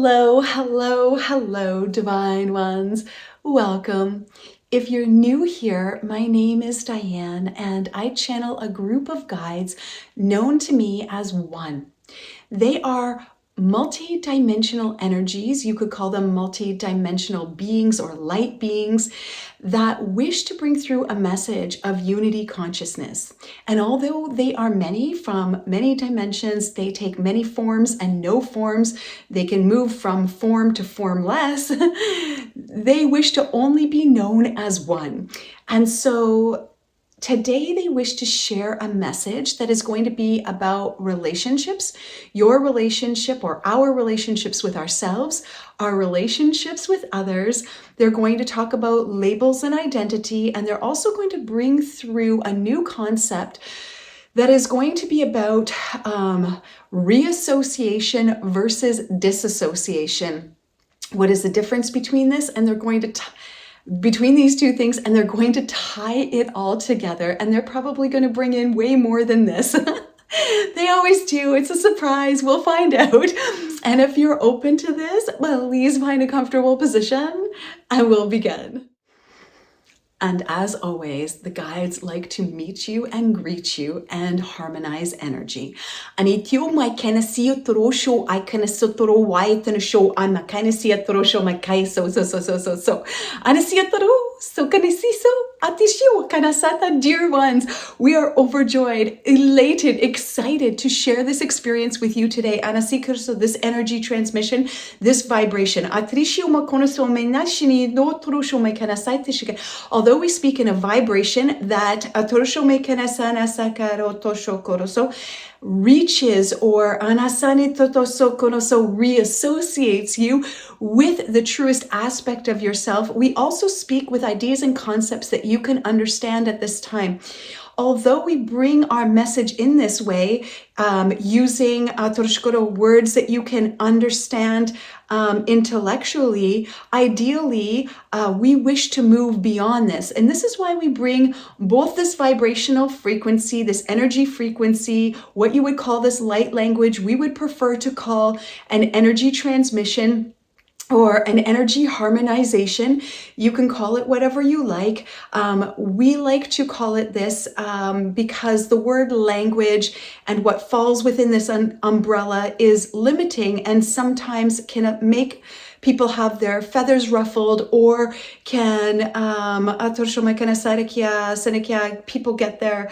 Hello, hello, hello, divine ones. Welcome. If you're new here, my name is Diane, and I channel a group of guides known to me as One. They are multi-dimensional energies. You could call them multi-dimensional beings or light beings that wish to bring through a message of unity consciousness. And although they are many from many dimensions, they take many forms and no forms, they can move from form to formless, they wish to only be known as one. And so today, they wish to share a message that is going to be about relationships, your relationship or our relationships with ourselves, our relationships with others. They're going to talk about labels and identity, and they're also going to bring through a new concept that is going to be about reassociation versus disassociation. What is the difference between this? And they're going to between these two things, and they're going to tie it all together, and they're probably going to bring in way more than this. They always do. It's a surprise. We'll find out. And if you're open to this, well, please find a comfortable position and we'll begin. And as always, the guides like to meet you and greet you and harmonize energy. Anitio my kenasio torosho I kenasotoro white and show I'm a kenasia torosho my kai so. Anasia toro so kanisiso atisho kanasata, dear ones. We are overjoyed, elated, excited to share this experience with you today. Anasikar, so this energy transmission, this vibration. Atrisho makonoso menashini no torosho my kanasai. Although we speak in a vibration that reaches or reassociates you with the truest aspect of yourself, we also speak with ideas and concepts that you can understand at this time. Although we bring our message in this way, using words that you can understand intellectually, ideally, we wish to move beyond this. And this is why we bring both this vibrational frequency, this energy frequency, what you would call this light language, we would prefer to call an energy transmission or an energy harmonization. You can call it whatever you like. We like to call it this because the word language and what falls within this umbrella is limiting and sometimes can make people have their feathers ruffled or can people get their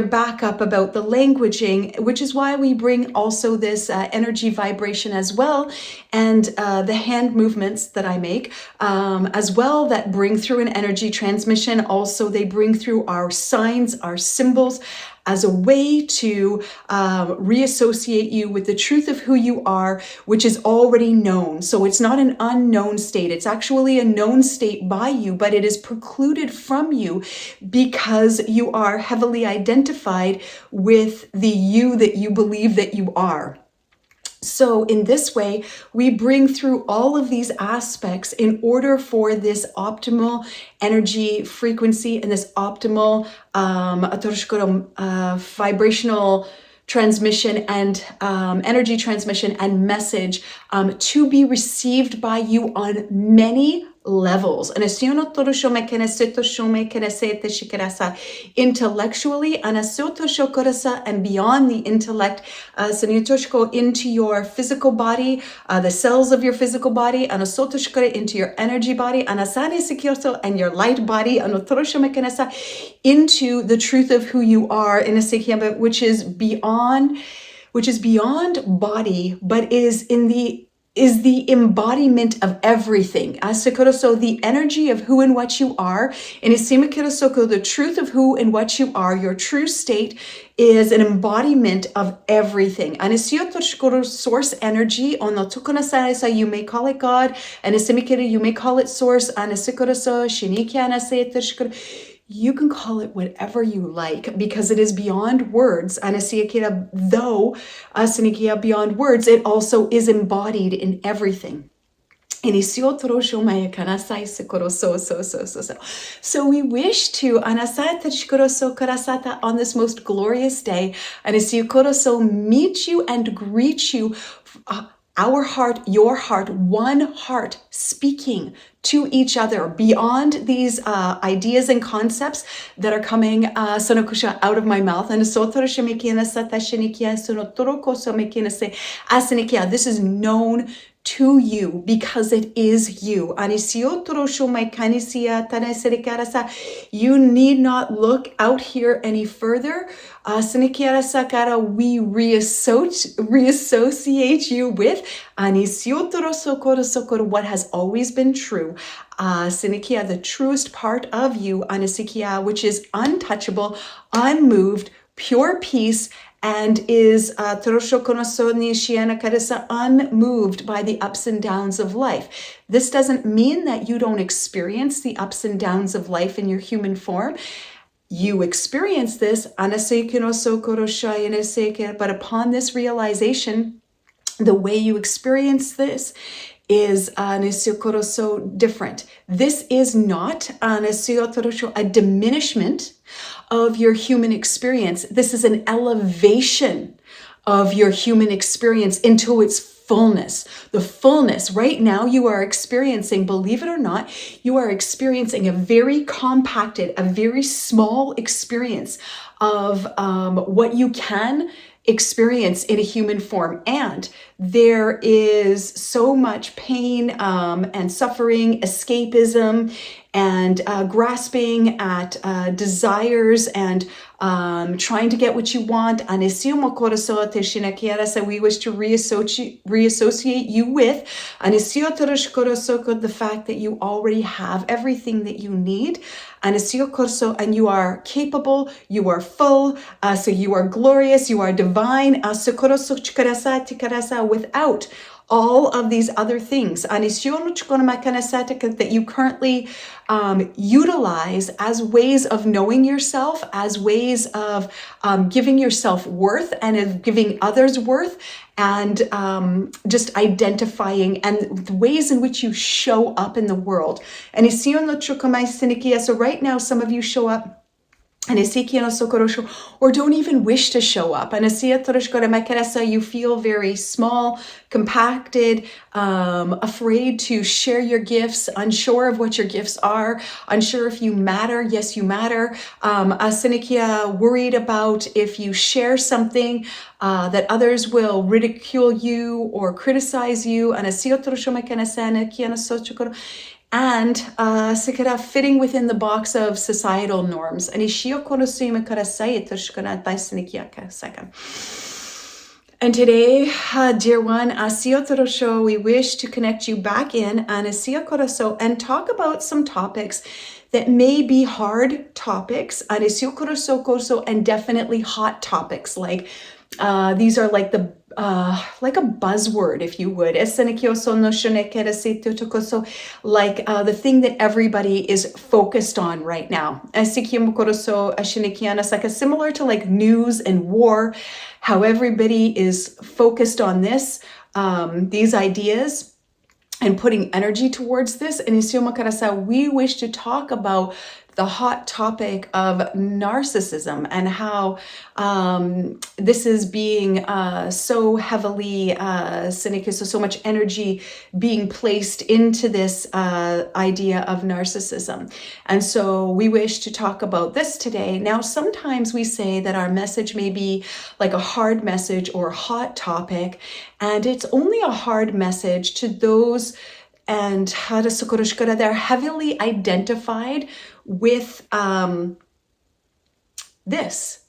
back up about the languaging, which is why we bring also this energy vibration as well, and the hand movements that I make as well that bring through an energy transmission. Also, they bring through our signs, our symbols, as a way to reassociate you with the truth of who you are, which is already known. So it's not an unknown state. It's actually a known state by you, but it is precluded from you because you are heavily identified with the you that you believe that you are. So in this way, we bring through all of these aspects in order for this optimal energy frequency and this optimal vibrational transmission and energy transmission and message to be received by you on many levels. Intellectually, and beyond the intellect, into your physical body, the cells of your physical body, into your energy body, and your light body, into the truth of who you are, which is beyond body, but is the embodiment of everything. So the energy of who and what you are, and the truth of who and what you are, your true state is an embodiment of everything. Source energy, you may call it God, and you may call it source, you can call it whatever you like because it is beyond words. Though beyond words, it also is embodied in everything. So we wish to on this most glorious day meet you and greet you our heart, your heart, one heart speaking to each other beyond these ideas and concepts that are coming sonokusha out of my mouth. And this is known to you because it is you. You need not look out here any further. We reassociate you with what has always been true. The truest part of you, which is untouchable, unmoved, pure peace, and is unmoved by the ups and downs of life. This doesn't mean that you don't experience the ups and downs of life in your human form. You experience this, but upon this realization, the way you experience this is so different. This is not a diminishment of your human experience. This is an elevation of your human experience into its fullness. The fullness. Right now you are experiencing, believe it or not, you are experiencing a very compacted, a very small experience of what you can experience in a human form. And there is so much pain and suffering, escapism, and grasping at desires and trying to get what you want. So we wish to reassociate you with the fact that you already have everything that you need. And you are capable, you are full, so you are glorious, you are divine, without all of these other things that you currently utilize as ways of knowing yourself, as ways of giving yourself worth and of giving others worth, and just identifying and the ways in which you show up in the world. And so right now, some of you show up or don't even wish to show up. You feel very small, compacted, afraid to share your gifts, unsure of what your gifts are, unsure if you matter. Yes, you matter. Worried about if you share something that others will ridicule you or criticize you. And fitting within the box of societal norms. And today, dear one, we wish to connect you back in and talk about some topics that may be hard topics, and definitely hot topics. Like these are like the like a buzzword, if you would, like the thing that everybody is focused on right now. Similar to like news and war, how everybody is focused on this, these ideas, and putting energy towards this. And we wish to talk about the hot topic of narcissism and how this is being so heavily, so much energy being placed into this idea of narcissism. And so we wish to talk about this today. Now, sometimes we say that our message may be like a hard message or hot topic, and it's only a hard message to those and they're heavily identified with this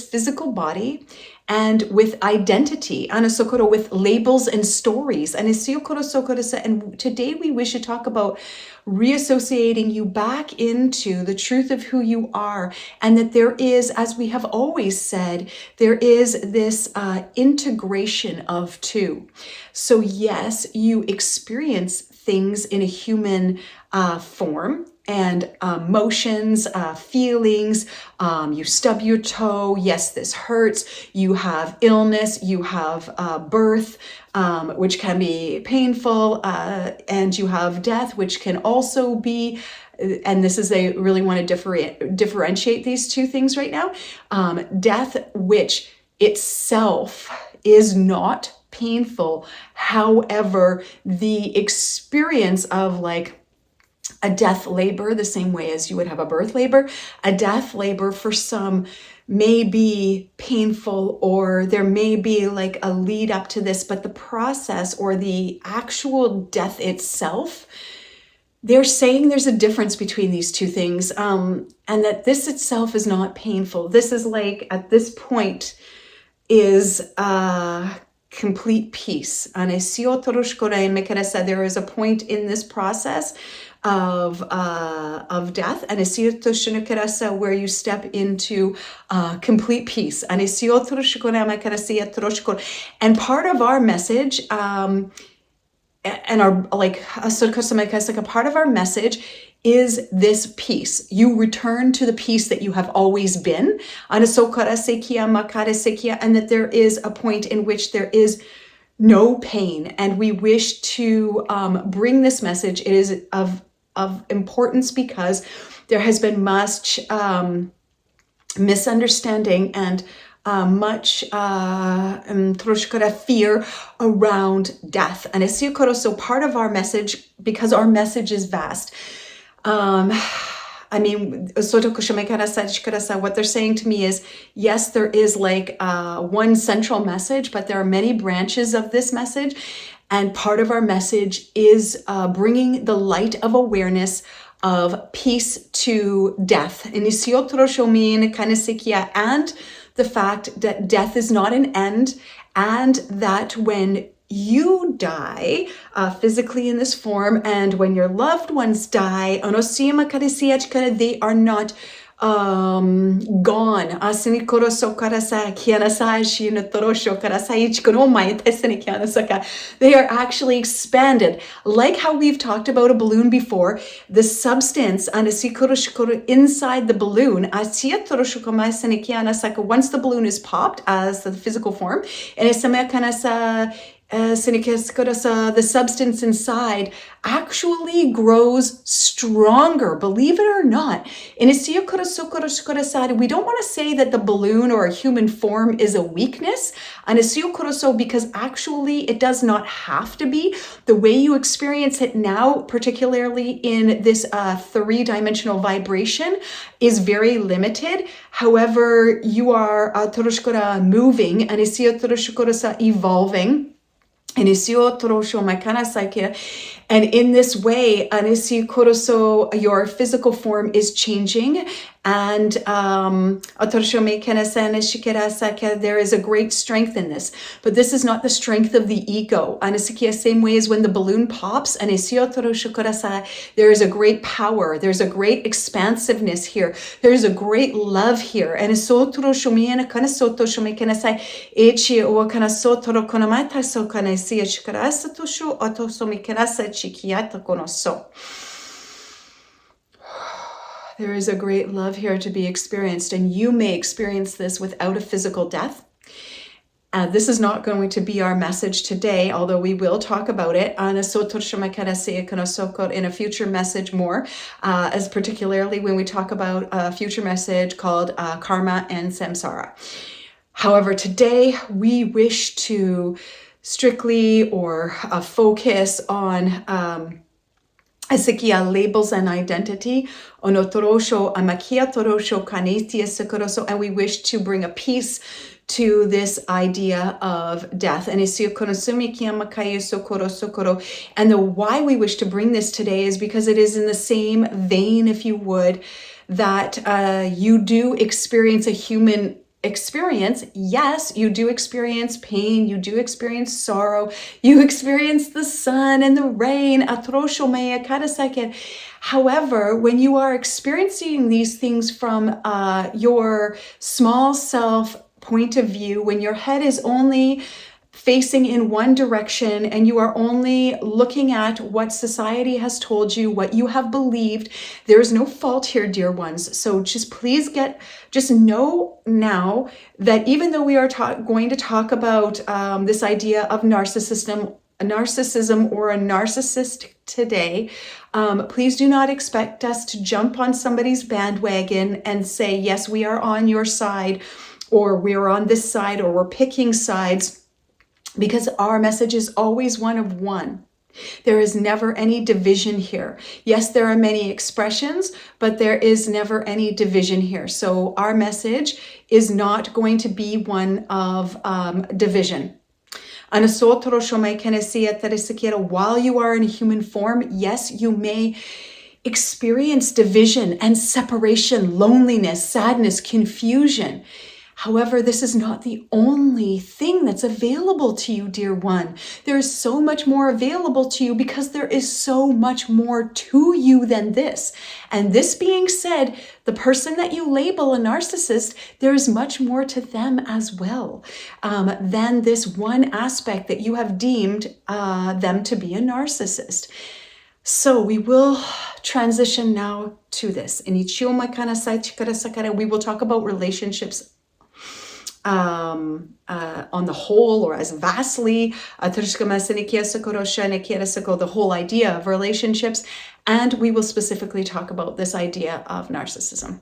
physical body and with identity, with labels and stories. And today we wish to talk about reassociating you back into the truth of who you are, and that there is, as we have always said, there is this integration of two. So yes, you experience things in a human form, and emotions, feelings, you stub your toe, yes, this hurts, you have illness, you have birth, which can be painful, and you have death, which can also be, and this is, I really want to differentiate these two things right now, death, which itself is not painful. However, the experience of like a death labor, the same way as you would have a birth labor, a death labor for some may be painful, or there may be like a lead up to this, but the process or the actual death itself, they're saying there's a difference between these two things, and that this itself is not painful. This is like, at this point, is complete peace. There is a point in this process of death, and where you step into complete peace. And part of our message, and our like a part of our message is this peace. You return to the peace that you have always been, and that there is a point in which there is no pain. And we wish to bring this message. It is of importance because there has been much misunderstanding and much fear around death. And so part of our message, because our message is vast, what they're saying to me is, yes, there is like one central message, but there are many branches of this message. And part of our message is bringing the light of awareness of peace to death. And the fact that death is not an end, and that when you die physically in this form, and when your loved ones die, they are not gone. They are actually expanded. Like how we've talked about a balloon before, the substance inside the balloon, once the balloon is popped as the physical form, the substance inside actually grows stronger, believe it or not. We don't want to say that the balloon or a human form is a weakness, because actually it does not have to be. The way you experience it now, particularly in this three-dimensional vibration, is very limited. However, you are moving and evolving. And in this way, your physical form is changing, and there is a great strength in this. But this is not the strength of the ego. Same way as when the balloon pops, there is a great power, there's a great expansiveness here, there's a great love here. And there is a great love here to be experienced, and you may experience this without a physical death. This is not going to be our message today, although we will talk about it in a future message more, as particularly when we talk about a future message called Karma and Samsara. However, today we wish to strictly or focus on labels and identity, and we wish to bring a peace to this idea of death. And the why we wish to bring this today is because it is in the same vein, if you would, that you do experience a human experience. Yes, you do experience pain, you do experience sorrow, you experience the sun and the rain. However, when you are experiencing these things from your small self point of view, when your head is only facing in one direction and you are only looking at what society has told you, what you have believed, there is no fault here, dear ones. So just know now that even though we are going to talk about this idea of narcissism or a narcissist today, please do not expect us to jump on somebody's bandwagon and say, yes, we are on your side, or we're on this side, or we're picking sides. because our message is always one of one. There is never any division here. Yes, there are many expressions, but there is never any division here. So our message is not going to be one of division. While you are in human form, yes, you may experience division and separation, loneliness, sadness, confusion. However, this is not the only thing that's available to you, dear one. There is so much more available to you because there is so much more to you than this. And this being said, the person that you label a narcissist, there is much more to them as well than this one aspect that you have deemed them to be a narcissist. So we will transition now to this. We will talk about relationships on the whole, or as vastly, the whole idea of relationships, and we will specifically talk about this idea of narcissism.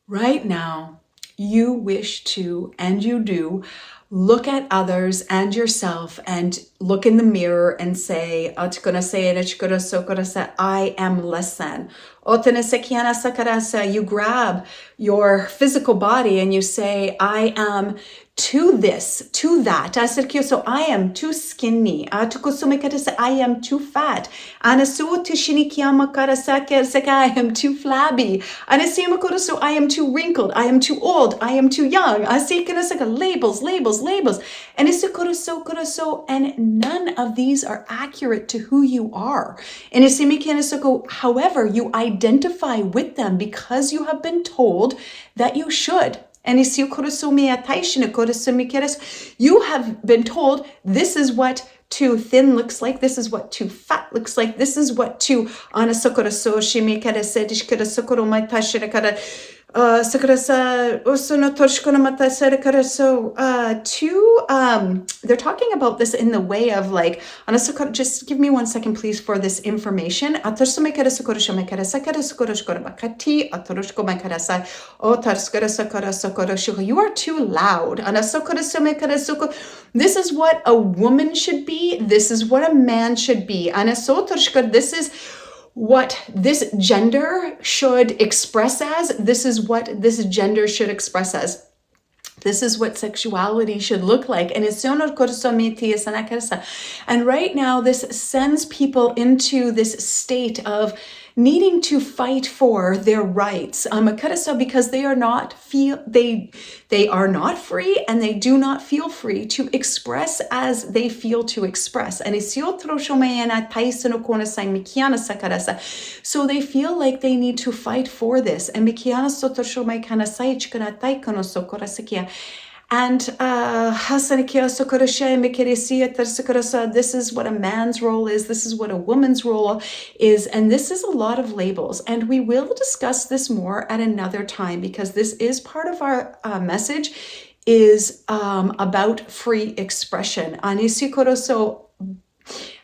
Right now, you wish to, and you do, look at others and yourself and look in the mirror and say, I am less than. You grab your physical body and you say, I am to this, to that. So I am too skinny. I am too fat. I am too flabby. So I am too wrinkled. I am too old. I am too young. Labels, labels, labels. And none of these are accurate to who you are. And however, you identify with them because you have been told that you should. And you have been told this is what too thin looks like, this is what too fat looks like, this is what too they're talking about this in the way of like, just give me 1 second please for this information. You are too loud. This is what a woman should be. This is what a man should be. This is what this gender should express as. This is what this gender should express as. This is what sexuality should look like. And right now, this sends people into this state of needing to fight for their rights, because they are not free, and they do not feel free to express as they feel to express. And so they feel like they need to fight for this. And this is what a man's role is, this is what a woman's role is, and this is a lot of labels. And we will discuss this more at another time, because this is part of our message is about free expression.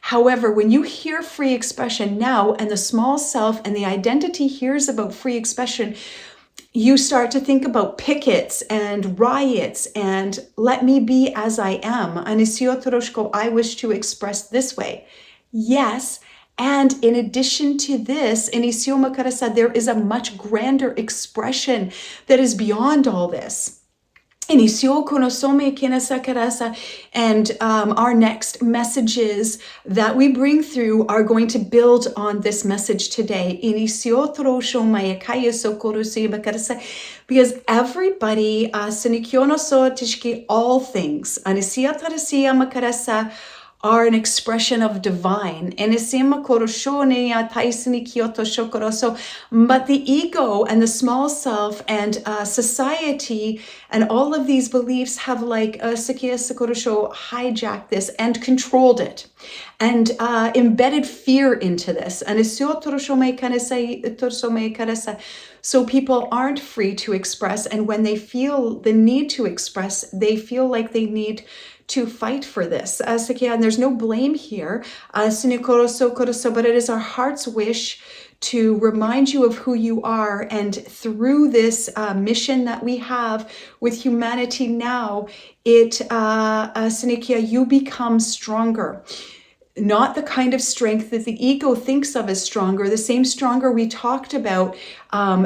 However, when you hear free expression now, and the small self and the identity hears about free expression, you start to think about pickets and riots and let me be as I am. I wish to express this way. Yes, and in addition to this, there is a much grander expression that is beyond all this. And our next messages that we bring through are going to build on this message today. Because everybody, all things, are an expression of divine. But the ego and the small self and society and all of these beliefs have hijacked this and controlled it and embedded fear into this. So people aren't free to express, and when they feel the need to express, they feel like they need to fight for this. And there's no blame here, but it is our heart's wish to remind you of who you are. And through this mission that we have with humanity now, you become stronger. Not the kind of strength that the ego thinks of as stronger, the same stronger we talked about,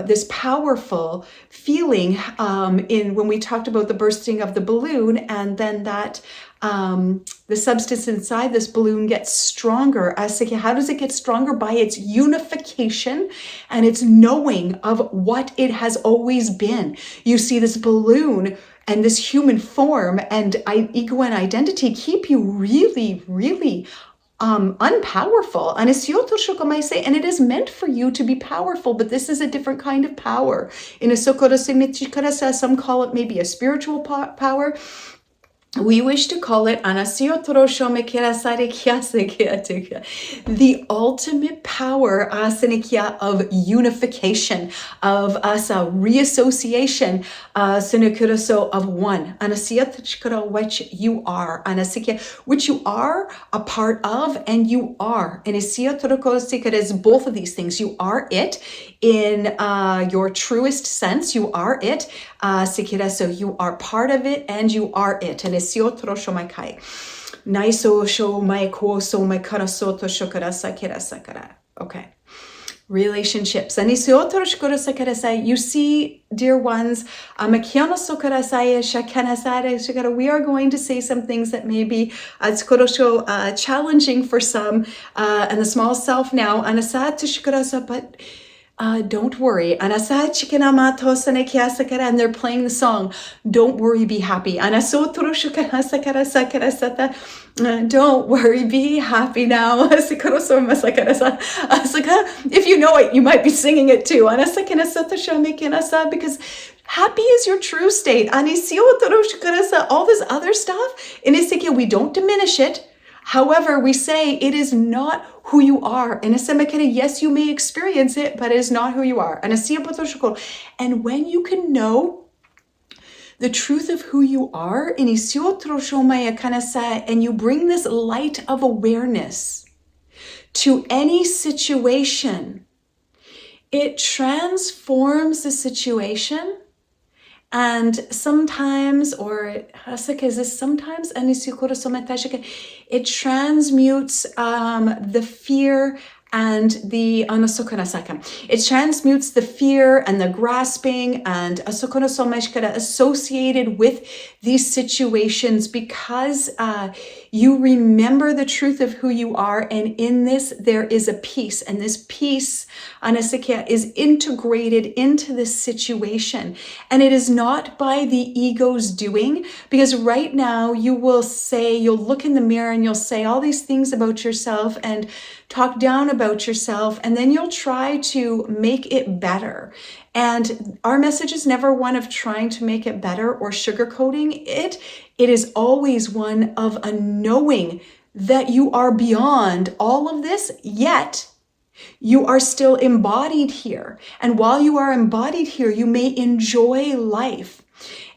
this powerful feeling when we talked about the bursting of the balloon, and then that the substance inside this balloon gets stronger. How does it get stronger? By its unification and its knowing of what it has always been. You see, this balloon and this human form and ego and identity keep you really, really unpowerful. And it is meant for you to be powerful, but this is a different kind of power. Some call it maybe a spiritual power. We wish to call it the ultimate power of unification, of reassociation, of one, which you are, which you are a part of, and you are. And it is both of these things. You are it in your truest sense. You are it. So you are part of it, and you are it. And okay. Relationships. You see, dear ones, we are going to say some things that may be challenging for some, and the small self now, but don't worry. And they're playing the song, Don't Worry, Be Happy. Don't worry, be happy now. If you know it, you might be singing it too. Because happy is your true state. All this other stuff, we don't diminish it. However, we say it is not who you are. And yes, you may experience it, but it is not who you are. And when you can know the truth of who you are, and you bring this light of awareness to any situation, it transforms the situation. And sometimes, it transmutes the fear and it transmutes the fear and the grasping and associated with these situations, because you remember the truth of who you are, and in this there is a peace, and this peace is integrated into this situation. And it is not by the ego's doing, because right now you'll look in the mirror and you'll say all these things about yourself and talk down about yourself, and then you'll try to make it better. And our message is never one of trying to make it better or sugarcoating it. It is always one of a knowing that you are beyond all of this, yet you are still embodied here. And while you are embodied here, you may enjoy life,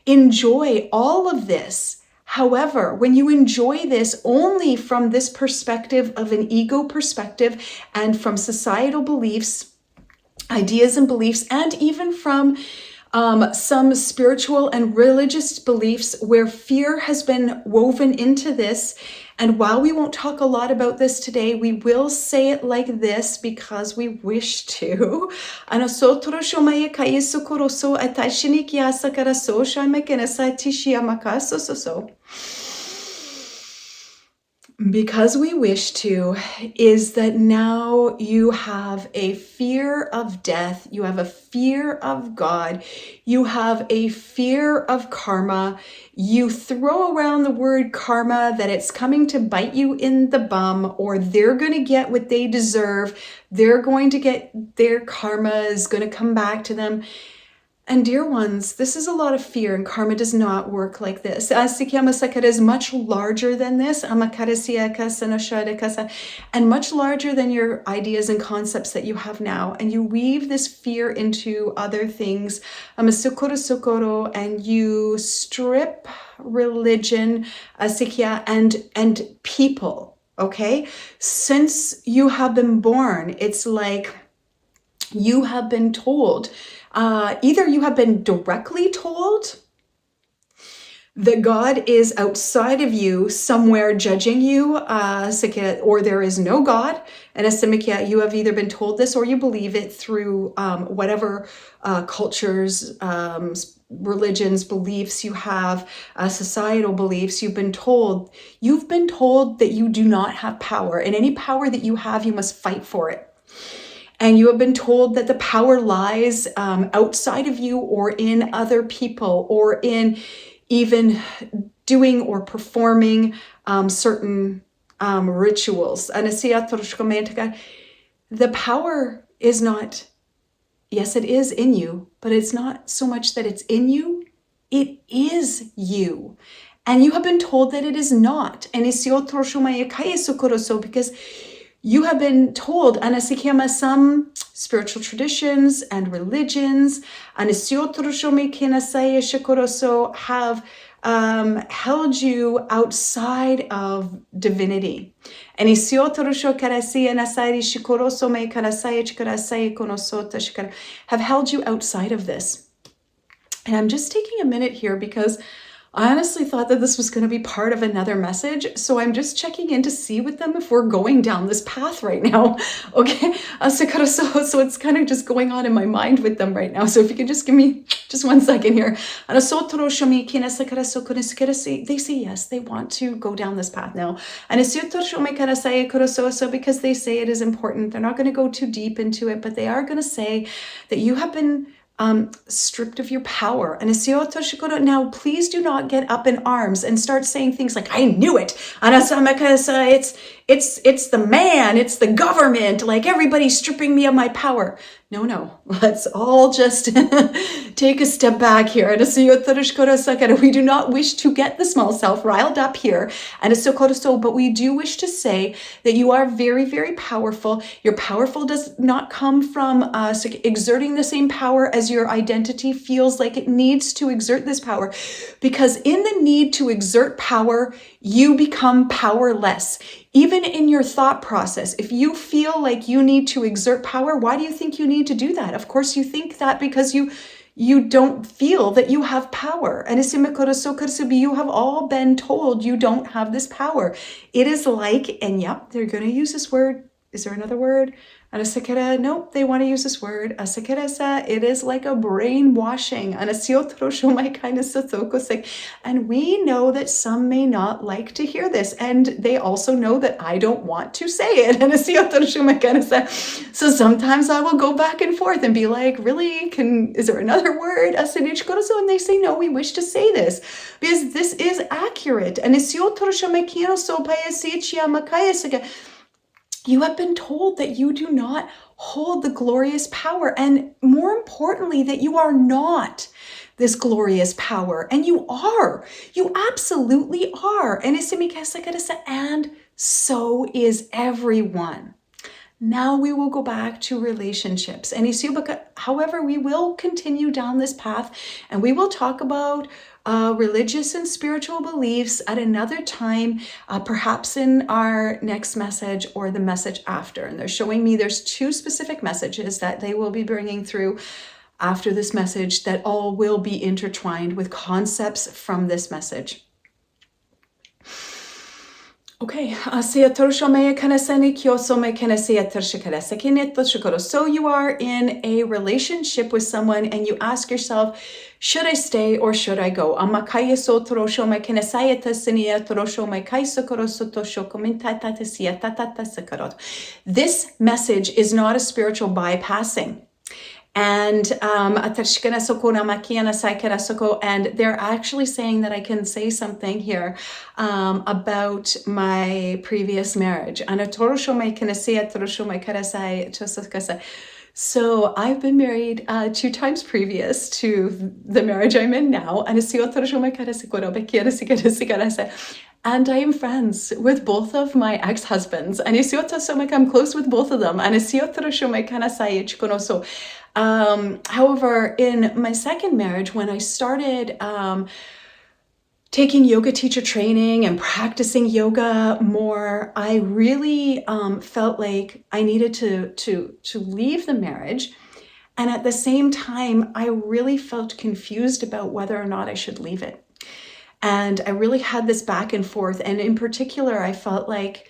enjoy all of this. However, when you enjoy this only from this perspective of an ego perspective, and from societal beliefs, ideas and beliefs, and even from some spiritual and religious beliefs where fear has been woven into this. And while we won't talk a lot about this today, we will say it like this because we wish to. Because we wish to, is that now you have a fear of death, you have a fear of God, you have a fear of karma. You throw around the word karma, that it's coming to bite you in the bum, or they're going to get what they deserve, they're going to get their karma is going to come back to them. And dear ones, this is a lot of fear, and karma does not work like this. It is much larger than this, and much larger than your ideas and concepts that you have now. And you weave this fear into other things, and you strip religion, sikya, and people, okay? Since you have been born, it's like you have been told, either you have been directly told that God is outside of you, somewhere judging you, or there is no God. And you have either been told this or you believe it through whatever cultures, religions, beliefs you have, societal beliefs. You've been told that you do not have power, and any power that you have, you must fight for it. And you have been told that the power lies outside of you or in other people or in even doing or performing certain rituals. The power is not, yes, it is in you, but it's not so much that it's in you, it is you. And you have been told that it is not. And because you have been told, some spiritual traditions and religions have held you outside of divinity. And have held you outside of this. And I'm just taking a minute here because I honestly thought that this was going to be part of another message. So I'm just checking in to see with them if we're going down this path right now. Okay. So it's kind of just going on in my mind with them right now. So if you could just give me just 1 second here. They say yes, they want to go down this path now. And because they say it is important, they're not going to go too deep into it, but they are going to say that you have been stripped of your power. And now please do not get up in arms and start saying things like, I knew it. It's the man, it's the government, like everybody's stripping me of my power. No, let's all just take a step back here. We do not wish to get the small self riled up here. But we do wish to say that you are very, very powerful. Your powerful does not come from exerting the same power as your identity feels like it needs to exert this power. Because in the need to exert power, you become powerless. Even in your thought process, if you feel like you need to exert power, why do you think you need to do that? Of course, you think that because you don't feel that you have power. And you have all been told you don't have this power. It is like, and yep, they're going to use this word. Is there another word? Nope, they want to use this word. It is like a brainwashing. And we know that some may not like to hear this. And they also know that I don't want to say it. So sometimes I will go back and forth and be like, really? Is there another word? And they say, no, we wish to say this because this is accurate. And you have been told that you do not hold the glorious power, and more importantly, that you are not this glorious power. And you are. You absolutely are. And so is everyone. Now we will go back to relationships. And however, we will continue down this path and we will talk about religious and spiritual beliefs at another time, perhaps in our next message or the message after. And they're showing me there's 2 specific messages that they will be bringing through after this message that all will be intertwined with concepts from this message. Okay, so you are in a relationship with someone and you ask yourself, should I stay or should I go? This message is not a spiritual bypassing. And they're actually saying that I can say something here about my previous marriage. So I've been married 2 times previous to the marriage I'm in now. And I am friends with both of my ex-husbands. I'm close with both of them. However, in my second marriage, when I started taking yoga teacher training and practicing yoga more, I really felt like I needed to leave the marriage. And at the same time, I really felt confused about whether or not I should leave it. And I really had this back and forth. And in particular, I felt like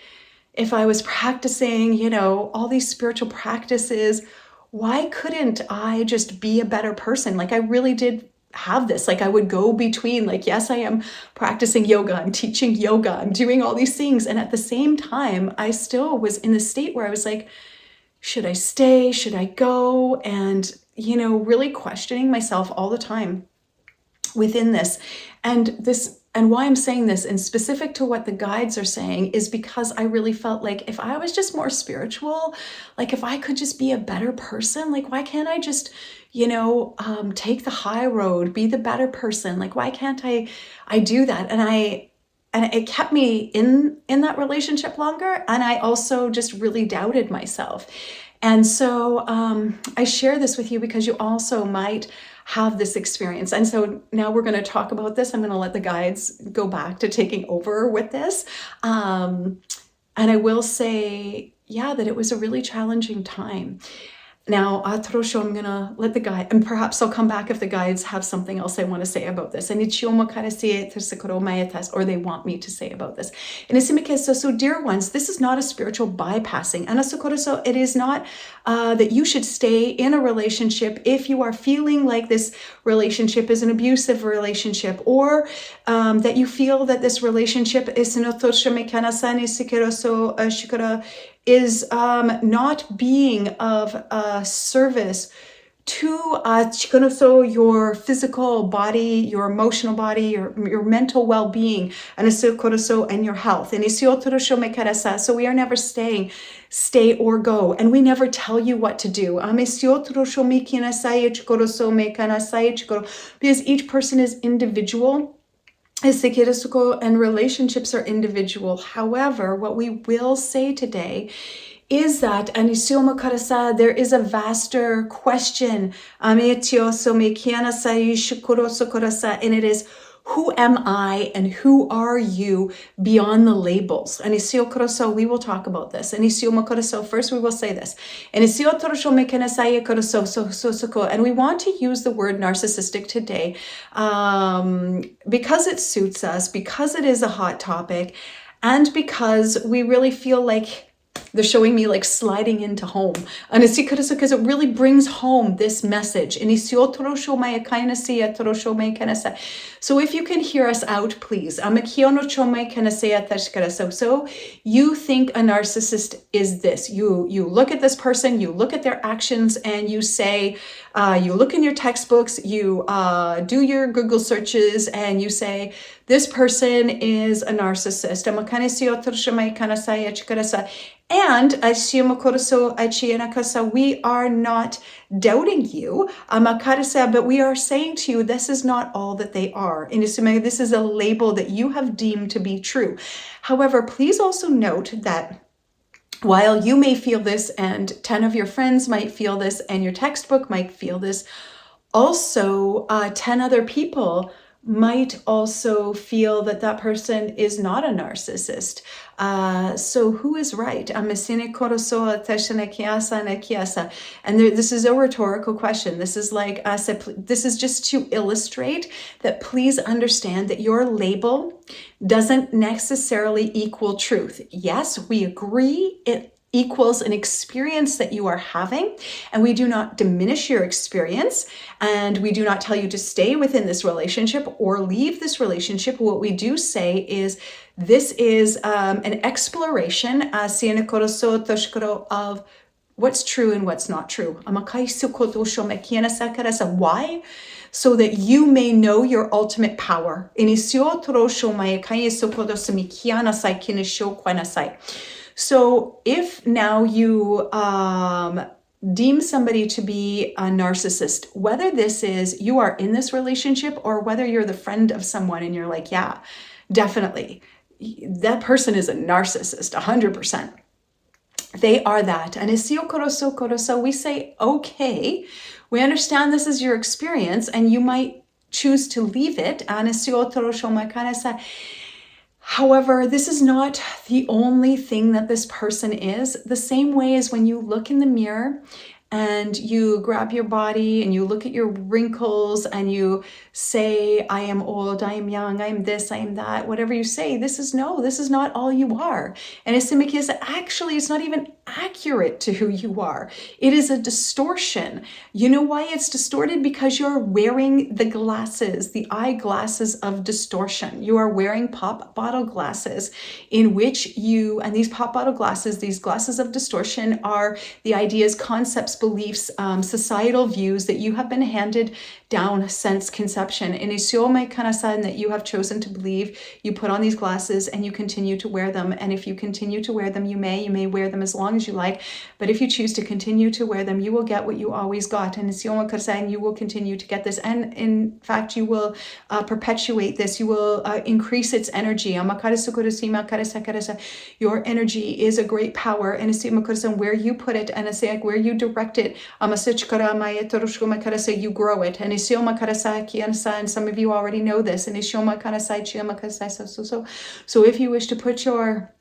if I was practicing, all these spiritual practices, why couldn't I just be a better person? Like I really did have this. Like I would go between, like, yes, I am practicing yoga, I'm teaching yoga, I'm doing all these things. And at the same time, I still was in a state where I was like, should I stay? Should I go? And, really questioning myself all the time within this. And why I'm saying this, and specific to what the guides are saying, is because I really felt like if I was just more spiritual, like if I could just be a better person, like why can't I just, take the high road, be the better person? Like why can't I do that? And it kept me in that relationship longer. And I also just really doubted myself. And so I share this with you because you also might have this experience. And so now we're going to talk about this. I'm going to let the guides go back to taking over with this. And I will say, that it was a really challenging time. Now, Atrosho, I'm going to let the guide, and perhaps I'll come back if the guides have something else they want to say about this. And or they want me to say about this. And so dear ones, this is not a spiritual bypassing. And it is not that you should stay in a relationship if you are feeling like this relationship is an abusive relationship, or that you feel that this relationship is not being of service to your physical body, your emotional body, your mental well-being, and your health. So we are never saying stay or go, and we never tell you what to do. Because each person is individual. And relationships are individual. However, what we will say today is that there is a vaster question. And it is, who am I and who are you beyond the labels? And we will talk about this. And first we will say this. And we want to use the word narcissistic today because it suits us, because it is a hot topic, and because we really feel like they're showing me like sliding into home. And it's because it really brings home this message. So if you can hear us out, please. So you think a narcissist is this. You look at this person, you look at their actions, and you say, you look in your textbooks, you do your Google searches, and you say, this person is a narcissist. And we are not doubting you, but we are saying to you, this is not all that they are. And this is a label that you have deemed to be true. However, please also note that while you may feel this, and 10 of your friends might feel this, and your textbook might feel this, also 10 other people might also feel that that person is not a narcissist. So who is right? And this is a rhetorical question. This is like, this is just to illustrate that please understand that your label doesn't necessarily equal truth. Yes, we agree it equals an experience that you are having, and we do not diminish your experience, and we do not tell you to stay within this relationship or leave this relationship. What we do say is this is an exploration of what's true and what's not true. Why? So that you may know your ultimate power. So if now you deem somebody to be a narcissist, whether this is you are in this relationship or whether you're the friend of someone and you're like, yeah, definitely, that person is a narcissist, 100%. They are that. And we say, okay, we understand this is your experience, and you might choose to leave it. However, this is not the only thing that this person is. The same way as when you look in the mirror and you grab your body and you look at your wrinkles and you say, I am old, I am young, I am this, I am that, whatever you say, this is not all you are. And it's actually, it's not even accurate to who you are. It is a distortion. You know why it's distorted? Because you're wearing the glasses, the eyeglasses of distortion. You are wearing pop bottle glasses in which and these pop bottle glasses, these glasses of distortion are the ideas, concepts, beliefs, societal views that you have been handed down since conception. And that you have chosen to believe. You put on these glasses and you continue to wear them. And if you continue to wear them, you may wear them as long as you like. But if you choose to continue to wear them, you will get what you always got. And you will continue to get this. And in fact, you will perpetuate this. You will increase its energy. Your energy is a great power. And where you put it and where you direct it, you grow it. And some of you already know this. So if you wish to put your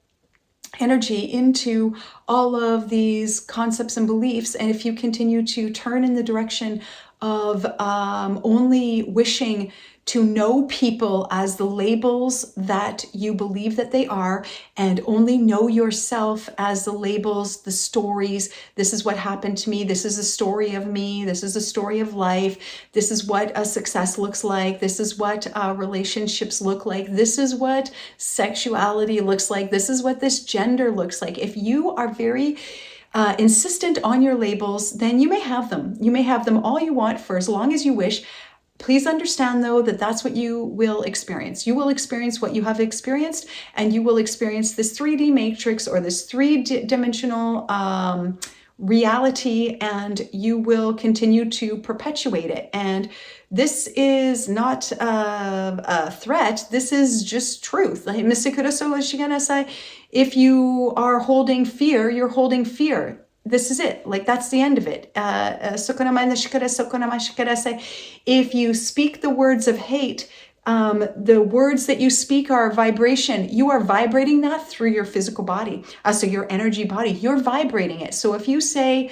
energy into all of these concepts and beliefs, and if you continue to turn in the direction of only wishing to know people as the labels that you believe that they are, and only know yourself as the labels, the stories. This is what happened to me. This is a story of me. This is a story of life. This is what a success looks like. This is what relationships look like. This is what sexuality looks like. This is what this gender looks like. If you are very insistent on your labels, then you may have them. You may have them all you want for as long as you wish. Please understand, though, that that's what you will experience. You will experience what you have experienced, and you will experience this 3D matrix or this three-dimensional reality, and you will continue to perpetuate it. And this is not a threat. This is just truth. If you are holding fear, you're holding fear. This is it. Like, that's the end of it. If you speak the words of hate, the words that you speak are vibration. You are vibrating that through your physical body. So your energy body, you're vibrating it. So if you say,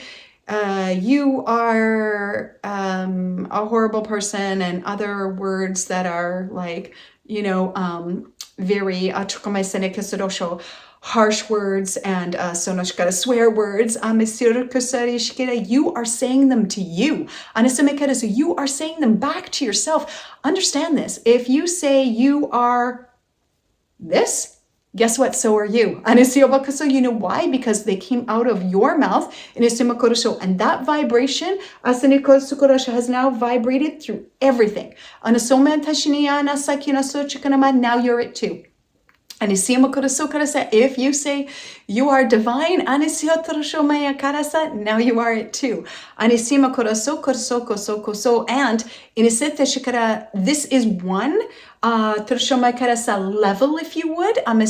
you are a horrible person, and other words that are like, very harsh words and swear words, you are saying them to you. So you are saying them back to yourself. Understand this. If you say you are this, guess what? So are you. You know why? Because they came out of your mouth. And that vibration has now vibrated through everything. Now you're it too. And if you say you are divine, now you are it too. And this is one level, if you would. And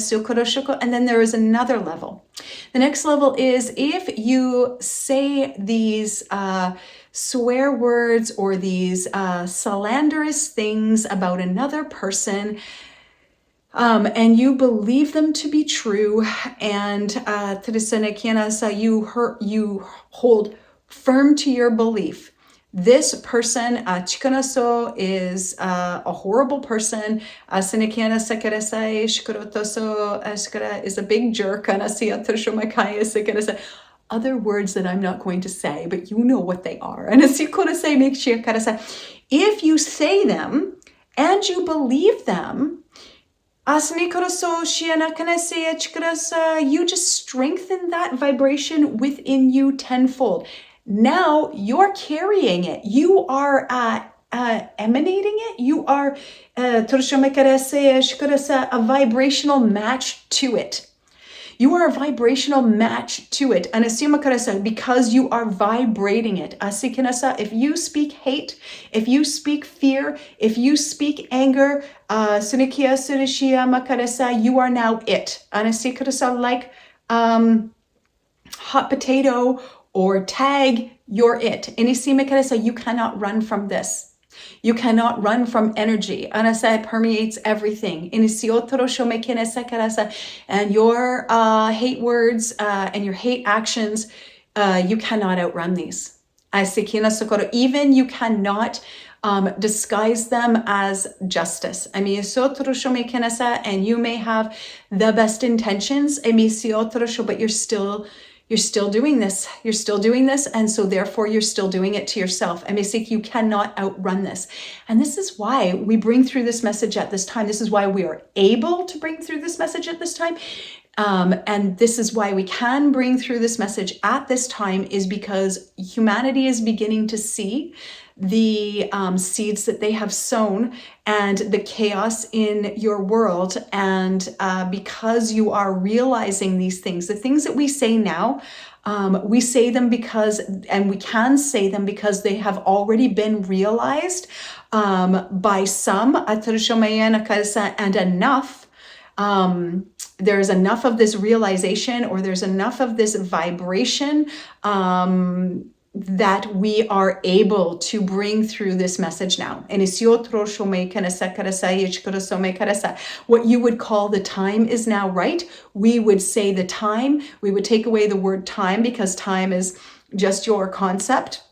then there is another level. The next level is if you say these swear words or these slanderous things about another person, and you believe them to be true, and you hold firm to your belief. This person, is a horrible person. Is a big jerk. Other words that I'm not going to say, but you know what they are. If you say them and you believe them, you just strengthen that vibration within you tenfold. Now you're carrying it. You are emanating it. You are a vibrational match to it. You are a vibrational match to it. Because you are vibrating it. If you speak hate, if you speak fear, if you speak anger, you are now it. Like hot potato or tag, you're it. You cannot run from this. You cannot run from energy. Anasa permeates everything. And your hate words and your hate actions, you cannot outrun these. Even you cannot disguise them as justice. And you may have the best intentions, but you're still doing this. You're still doing this. And so therefore you're still doing it to yourself. And you cannot outrun this. And this is why we bring through this message at this time. This is why we are able to bring through this message at this time. And this is why we can bring through this message at this time, is because humanity is beginning to see the seeds that they have sown and the chaos in your world. And because you are realizing these things, the things that we say now, we say them because, and we can say them because they have already been realized by some, and enough. There's enough of this realization, or there's enough of this vibration that we are able to bring through this message now. And what you would call the time is now right. We would say the time, we would take away the word time, because time is just your concept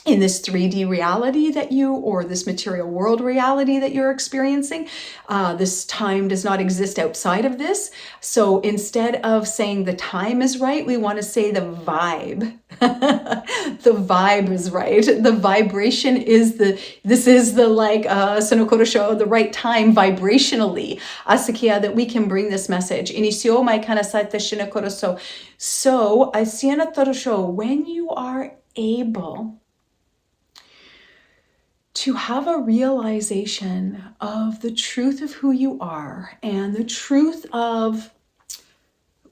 in this 3D reality that you, or this material world reality that you're experiencing. This time does not exist outside of this. So instead of saying the time is right, we want to say the vibe. The vibe is right. The vibration is this is the Sonokoro show, the right time vibrationally. Asakia, that we can bring this message. Inisio mai kanasata shinokoro so. So, Asiana Torosho, when you are able to have a realization of the truth of who you are, and the truth of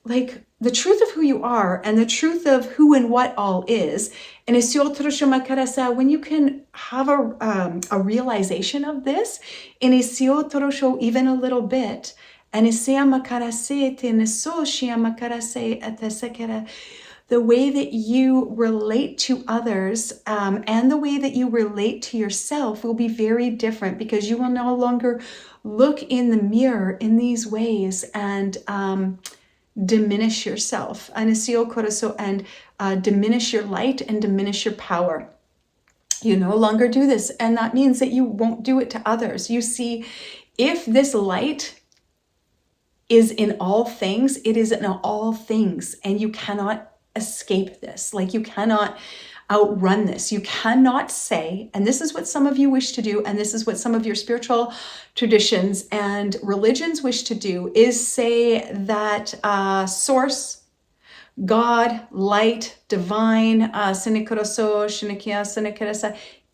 who you are, and the truth of who and what all is. And when you can have a realization of this, even a little bit, and the way that you relate to others and the way that you relate to yourself will be very different, because you will no longer look in the mirror in these ways and diminish yourself and diminish your light and diminish your power. You no longer do this, and that means that you won't do it to others. You see, if this light is in all things, it is in all things, and you cannot escape this. You cannot outrun this. You cannot say, and this is what some of you wish to do, and this is what some of your spiritual traditions and religions wish to do, is say that source, God, light, divine,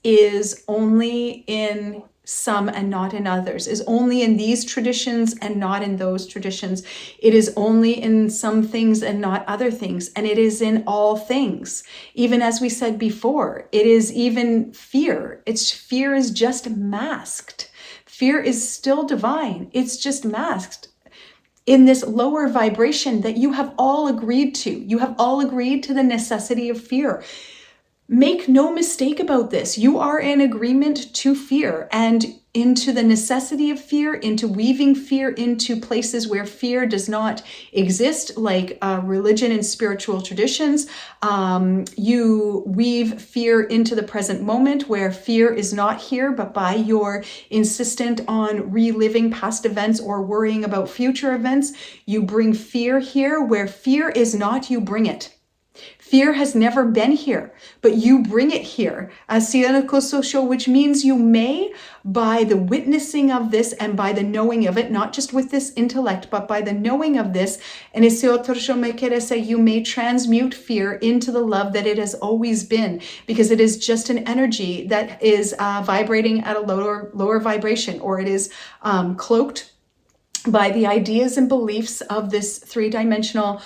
is only in some and not in others, is only in these traditions and not in those traditions. It is only in some things and not other things. And it is in all things. Even as we said before, it is even fear. Fear is just masked. Fear is still divine. It's just masked in this lower vibration that you have all agreed to. You have all agreed to the necessity of fear. Make no mistake about this. You are in agreement to fear and into the necessity of fear, into weaving fear into places where fear does not exist, like religion and spiritual traditions. You weave fear into the present moment where fear is not here, but by your insistent on reliving past events or worrying about future events, you bring fear here. Where fear is not, you bring it. Fear has never been here, but you bring it here. Which means you may, by the witnessing of this and by the knowing of it, not just with this intellect, but by the knowing of this, and you may transmute fear into the love that it has always been, because it is just an energy that is vibrating at a lower vibration, or it is cloaked by the ideas and beliefs of this three-dimensional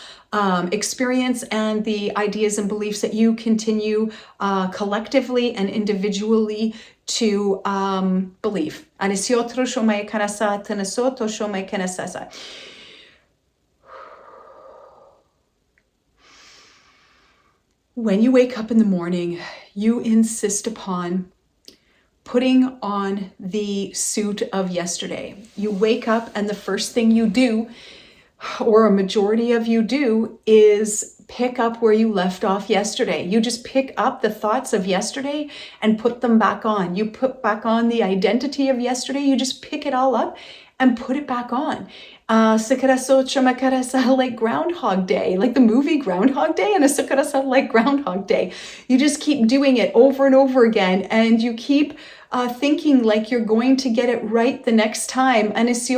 experience, and the ideas and beliefs that you continue collectively and individually to believe. When you wake up in the morning, you insist upon putting on the suit of yesterday. You wake up and the first thing you do, or a majority of you do, is pick up where you left off yesterday. You just pick up the thoughts of yesterday and put them back on. You put back on the identity of yesterday. You just pick it all up and put it back on. Like Groundhog Day, like the movie Groundhog Day, and a like Groundhog Day. You just keep doing it over and over again, and you keep thinking like you're going to get it right the next time. And it is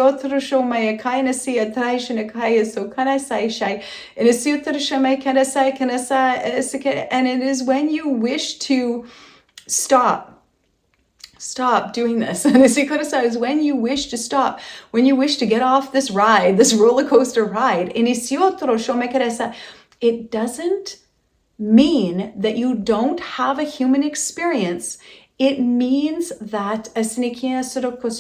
when you wish to stop doing this. And is when you wish to stop, when you wish to get off this ride, this roller coaster ride. It doesn't mean that you don't have a human experience. It means that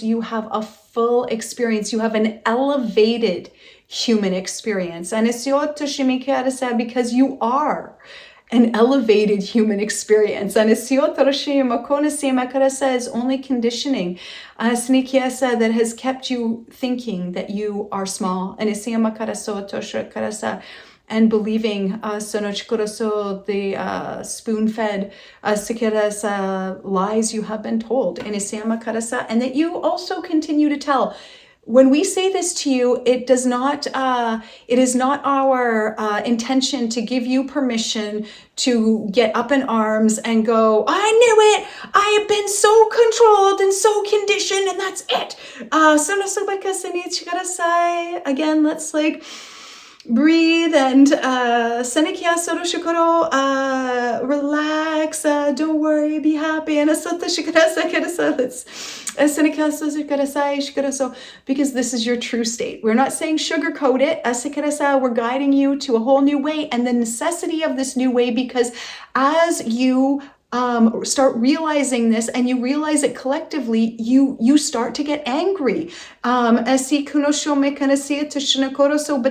you have a full experience. You have an elevated human experience. And because you are an elevated human experience. And is only conditioning that has kept you thinking that you are small. And believing the spoon-fed lies you have been told, and that you also continue to tell. When we say this to you, it is not our intention to give you permission to get up in arms and go, I knew it, I have been so controlled and so conditioned, and that's it. Again, let's like breathe and relax, don't worry, be happy, and because this is your true state. We're not saying sugarcoat it. We're guiding you to a whole new way, and the necessity of this new way, because as you start realizing this and you realize it collectively, you start to get angry. But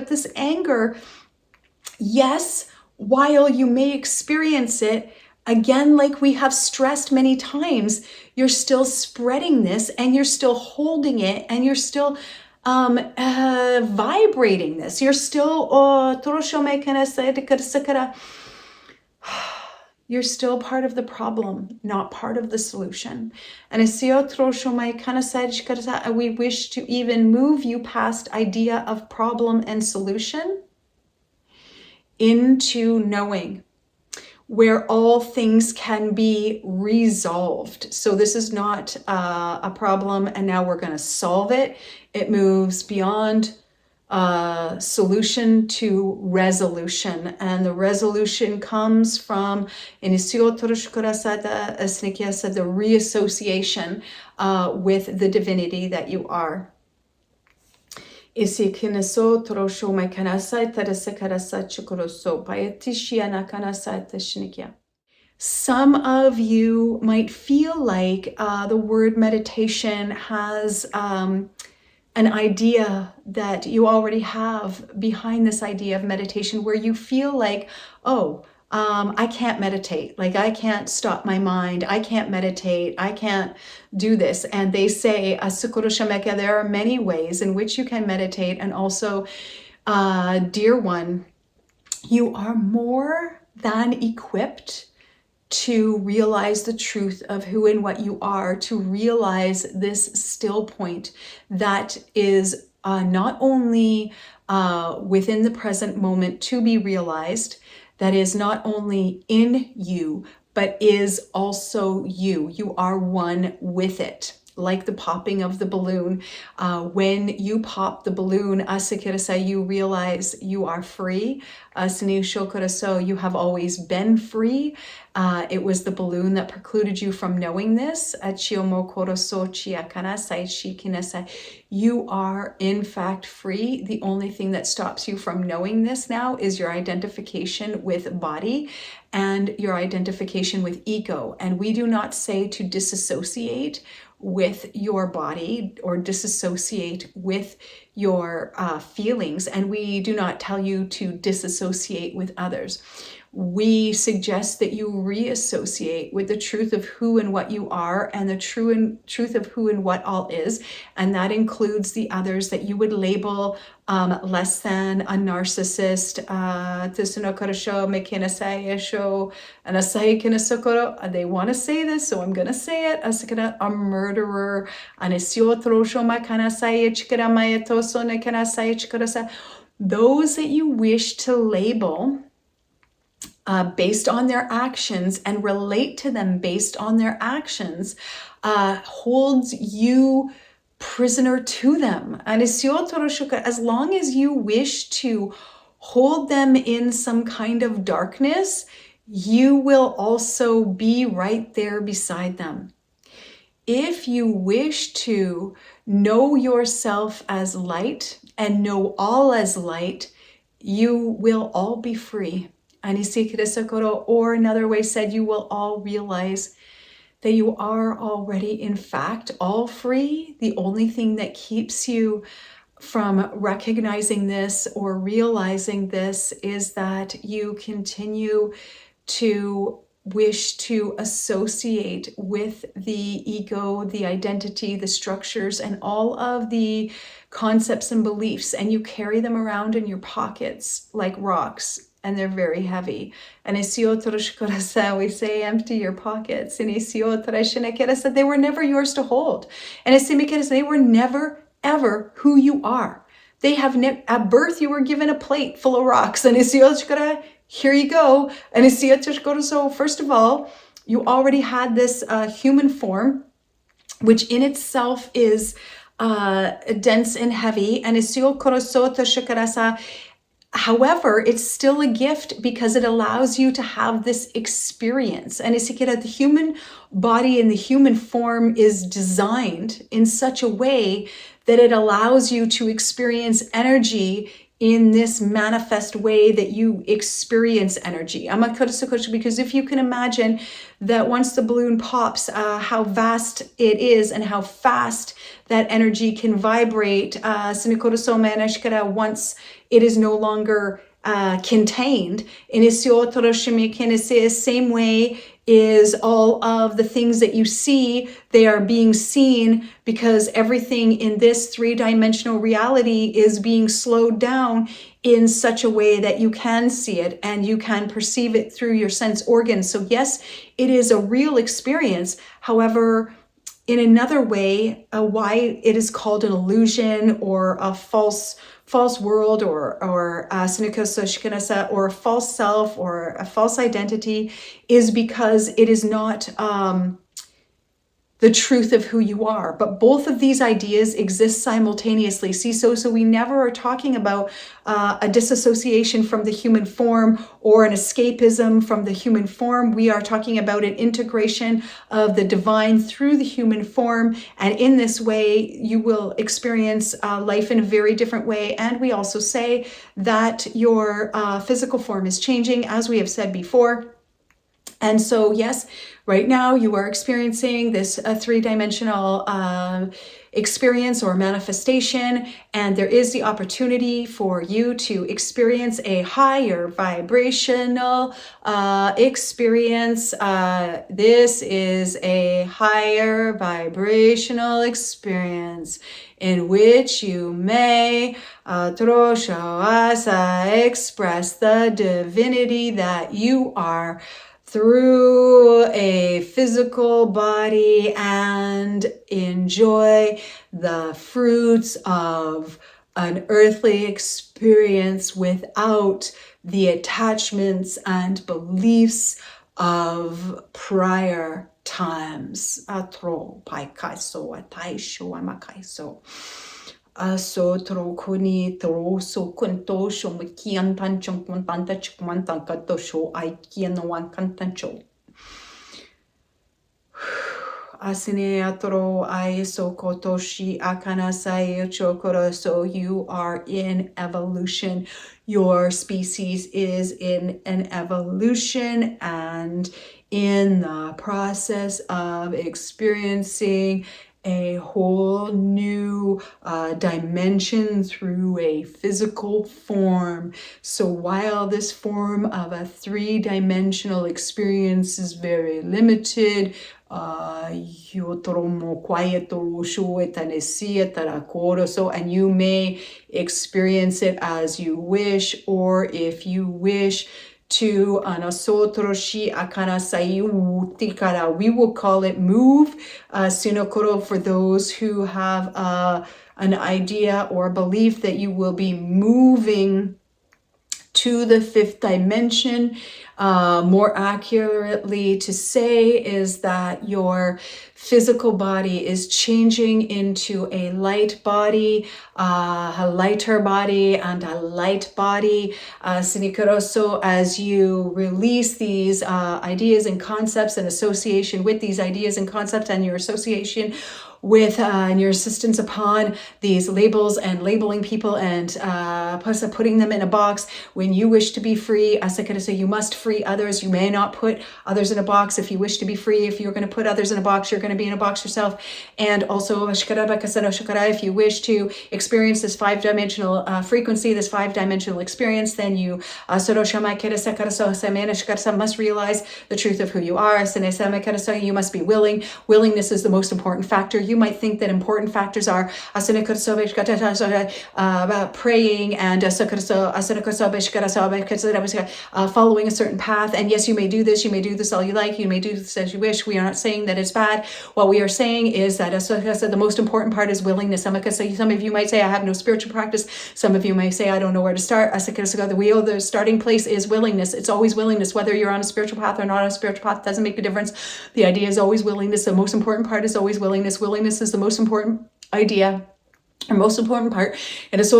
this anger, yes, while you may experience it, again, like we have stressed many times, you're still spreading this and you're still holding it and you're still vibrating this. You're still you're still part of the problem, not part of the solution. And we wish to even move you past idea of problem and solution into knowing, where all things can be resolved. So this is not a problem and now we're going to solve it. It moves beyond solution to resolution, and the resolution comes from the reassociation with the divinity that you are. Some of you might feel like the word meditation has an idea that you already have behind this idea of meditation, where you feel like, I can't meditate. Like, I can't stop my mind. I can't meditate. I can't do this. And they say, there are many ways in which you can meditate. And also, dear one, you are more than equipped to realize the truth of who and what you are, to realize this still point that is not only within the present moment to be realized, that is not only in you, but is also you. You are one with it. Like the popping of the balloon. When you pop the balloon, you realize you are free. You have always been free. It was the balloon that precluded you from knowing this. You are in fact free. The only thing that stops you from knowing this now is your identification with body and your identification with ego. And we do not say to disassociate with your body or disassociate with your feelings, and we do not tell you to disassociate with others. we suggest that you reassociate with the truth of who and what you are and the truth of who and what all is. And that includes the others that you would label less than, a narcissist, they want to say this, so I'm going to say it, a murderer, those that you wish to label based on their actions and relate to them based on their actions holds you prisoner to them. And as long as you wish to hold them in some kind of darkness, you will also be right there beside them. If you wish to know yourself as light and know all as light, you will all be free. Or another way said, you will all realize that you are already, in fact, all free. The only thing that keeps you from recognizing this or realizing this is that you continue to wish to associate with the ego, the identity, the structures, and all of the concepts and beliefs, and you carry them around in your pockets like rocks, and they're very heavy. And we say empty your pockets. They were never yours to hold. And they were never, ever who you are. They have at birth, you were given a plate full of rocks. And here you go. And so first of all, you already had this human form, which in itself is dense and heavy. And however, it's still a gift because it allows you to have this experience. And the human body and the human form is designed in such a way that it allows you to experience energy in this manifest way that you experience energy. Because if you can imagine that once the balloon pops, how vast it is and how fast that energy can vibrate, once it is no longer contained. In the same way is all of the things that you see, they are being seen because everything in this three-dimensional reality is being slowed down in such a way that you can see it and you can perceive it through your sense organs. So yes, it is a real experience. However, in another way, why it is called an illusion or a false world or a false self or a false identity is because it is not the truth of who you are. But both of these ideas exist simultaneously. So we never are talking about a disassociation from the human form or an escapism from the human form. We are talking about an integration of the divine through the human form. And in this way, you will experience life in a very different way. And we also say that your physical form is changing, as we have said before. And so, yes, right now you are experiencing this three-dimensional experience or manifestation, and there is the opportunity for you to experience a higher vibrational experience. This is a higher vibrational experience in which you may express the divinity that you are through a physical body and enjoy the fruits of an earthly experience without the attachments and beliefs of prior times. Asotro kuni troso kuntoso makian tanchon kuntanta chukmantan katosho aikian wan kantancho. Asine atro aiso kotoshi akana sai chokoro. So you are in evolution. Your species is in an evolution and in the process of experiencing a whole new dimension through a physical form. So while this form of a three-dimensional experience is very limited, and you may experience it as you wish, or if you wish to we will call it move sinokoro for those who have an idea or belief that you will be moving to the fifth dimension. More accurately to say is that your physical body is changing into a light body, a lighter body, and a light body. So as you release these ideas and concepts and association with these ideas and concepts and your association with and your insistence upon these labels and labeling people and putting them in a box. When you wish to be free, you must free others. You may not put others in a box. If you wish to be free, if you're going to put others in a box, you're going to be in a box yourself. And also, if you wish to experience this five-dimensional frequency, this five-dimensional experience, then you must realize the truth of who you are. You must be willing. Willingness is the most important factor. You might think that important factors are praying and following a certain path. And yes, you may do this all you like, you may do this as you wish. We are not saying that it's bad. What we are saying is that the most important part is willingness. Some of you might say, I have no spiritual practice. Some of you might say, I don't know where to start. The starting place is willingness. It's always willingness. Whether you're on a spiritual path or not on a spiritual path doesn't make a difference. The idea is always willingness. The most important part is always willingness. Willingness is the most important idea. The most important part is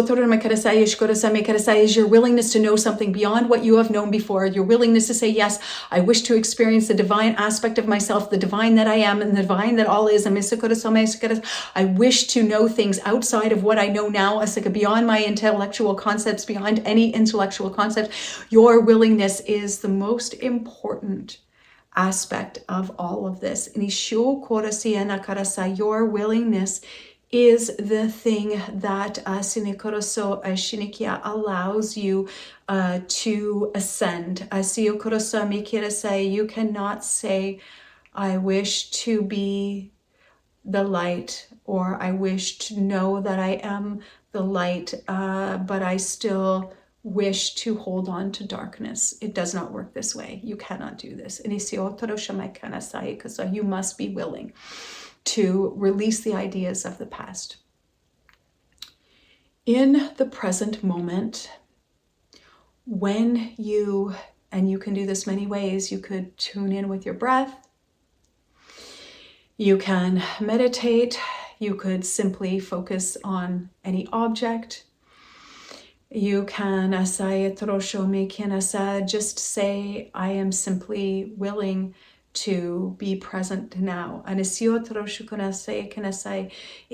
your willingness to know something beyond what you have known before. Your willingness to say, yes, I wish to experience the divine aspect of myself, the divine that I am, and the divine that all is. I wish to know things outside of what I know now, beyond my intellectual concepts, beyond any intellectual concept. Your willingness is the most important aspect of all of this. Your willingness is the thing that allows you to ascend. You cannot say, I wish to be the light, or I wish to know that I am the light, but I still wish to hold on to darkness. It does not work this way. You cannot do this. You must be willing to release the ideas of the past. In the present moment, when you, and you can do this many ways, you could tune in with your breath, you can meditate, you could simply focus on any object, you can just say, I am simply willing to be present now. It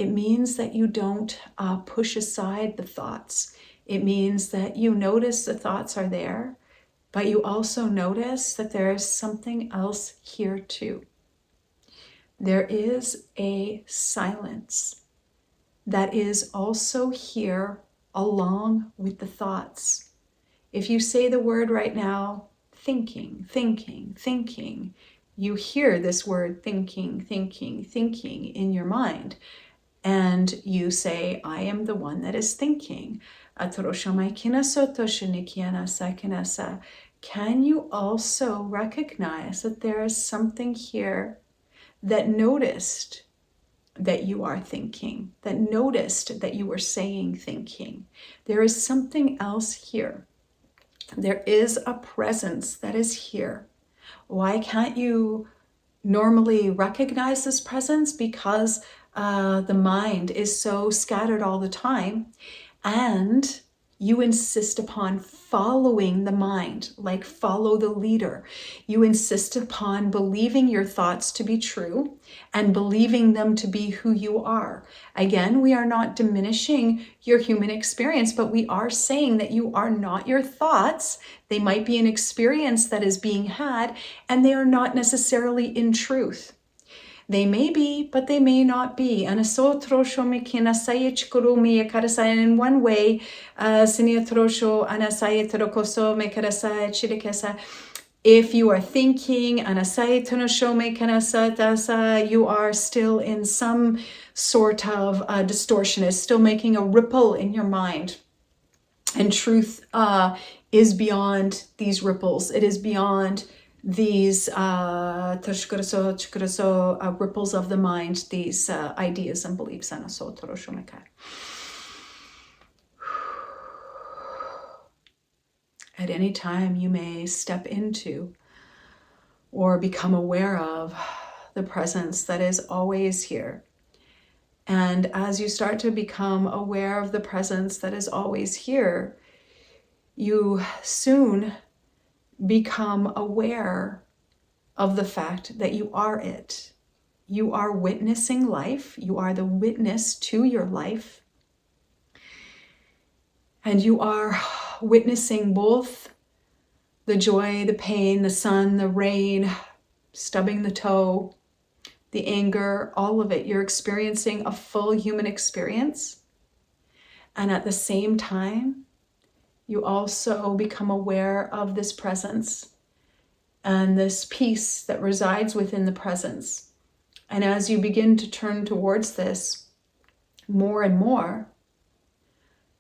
means that you don't push aside the thoughts. It means that you notice the thoughts are there, but you also notice that there is something else here too. There is a silence that is also here along with the thoughts. If you say the word right now, thinking, you hear this word thinking in your mind, and you say, I am the one that is thinking. Can you also recognize that there is something here that noticed that you are thinking, that noticed that you were saying thinking? There is something else here. There is a presence that is here. Why can't you normally recognize this presence? Because the mind is so scattered all the time, and you insist upon following the mind, like follow the leader. You insist upon believing your thoughts to be true and believing them to be who you are. Again, we are not diminishing your human experience, but we are saying that you are not your thoughts. They might be an experience that is being had, and they are not necessarily in truth. They may be, but they may not be. And in one way, if you are thinking, you are still in some sort of distortion. It's still making a ripple in your mind. And truth is beyond these ripples. It is beyond these ripples of the mind, these ideas and beliefs. At any time, you may step into or become aware of the presence that is always here. And as you start to become aware of the presence that is always here, you soon become aware of the fact that you are it. You are witnessing life. You are the witness to your life. And you are witnessing both the joy, the pain, the sun, the rain, stubbing the toe, the anger, all of it. You're experiencing a full human experience. And at the same time, you also become aware of this presence and this peace that resides within the presence. And as you begin to turn towards this more and more,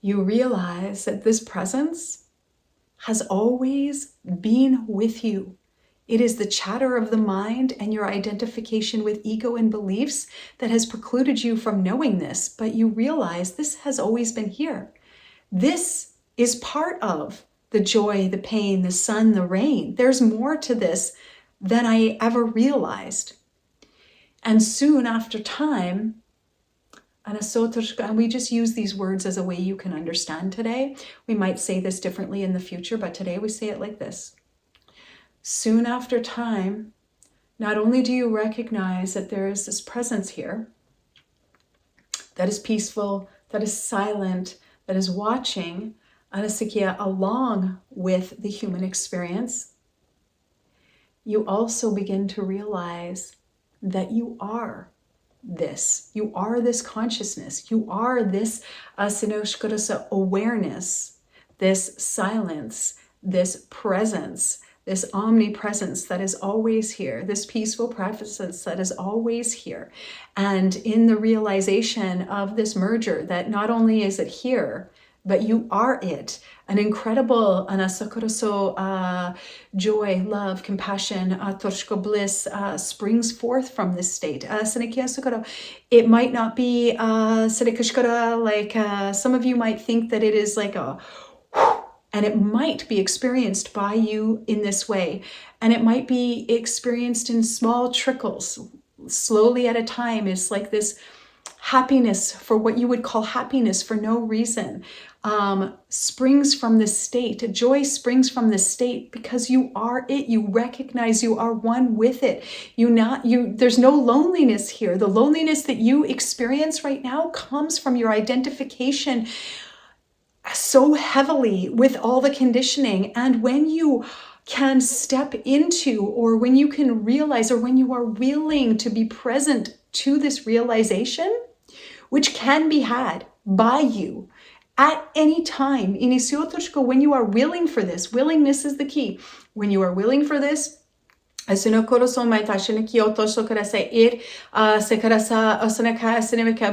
you realize that this presence has always been with you. It is the chatter of the mind and your identification with ego and beliefs that has precluded you from knowing this, but you realize this has always been here. This is part of the joy, the pain, the sun, the rain. There's more to this than I ever realized. And soon after time, and we just use these words as a way you can understand today. We might say this differently in the future, but today we say it like this. Soon after time, not only do you recognize that there is this presence here that is peaceful, that is silent, that is watching, along with the human experience, you also begin to realize that you are this. You are this consciousness. You are this awareness, this silence, this presence, this omnipresence that is always here, this peaceful presence that is always here. And in the realization of this merger, that not only is it here, but you are it. An incredible joy, love, compassion, bliss springs forth from this state. It might not be like some of you might think that it is like a, and it might be experienced by you in this way. And it might be experienced in small trickles, slowly at a time. It's like this happiness, for what you would call happiness for no reason, springs from this state. Joy springs from this state because you are it. You recognize you are one with it. There's no loneliness here. The loneliness that you experience right now comes from your identification so heavily with all the conditioning. And when you can step into, or when you can realize, or when you are willing to be present to this realization, which can be had by you at any time. When you are willing for this, willingness is the key. When you are willing for this, it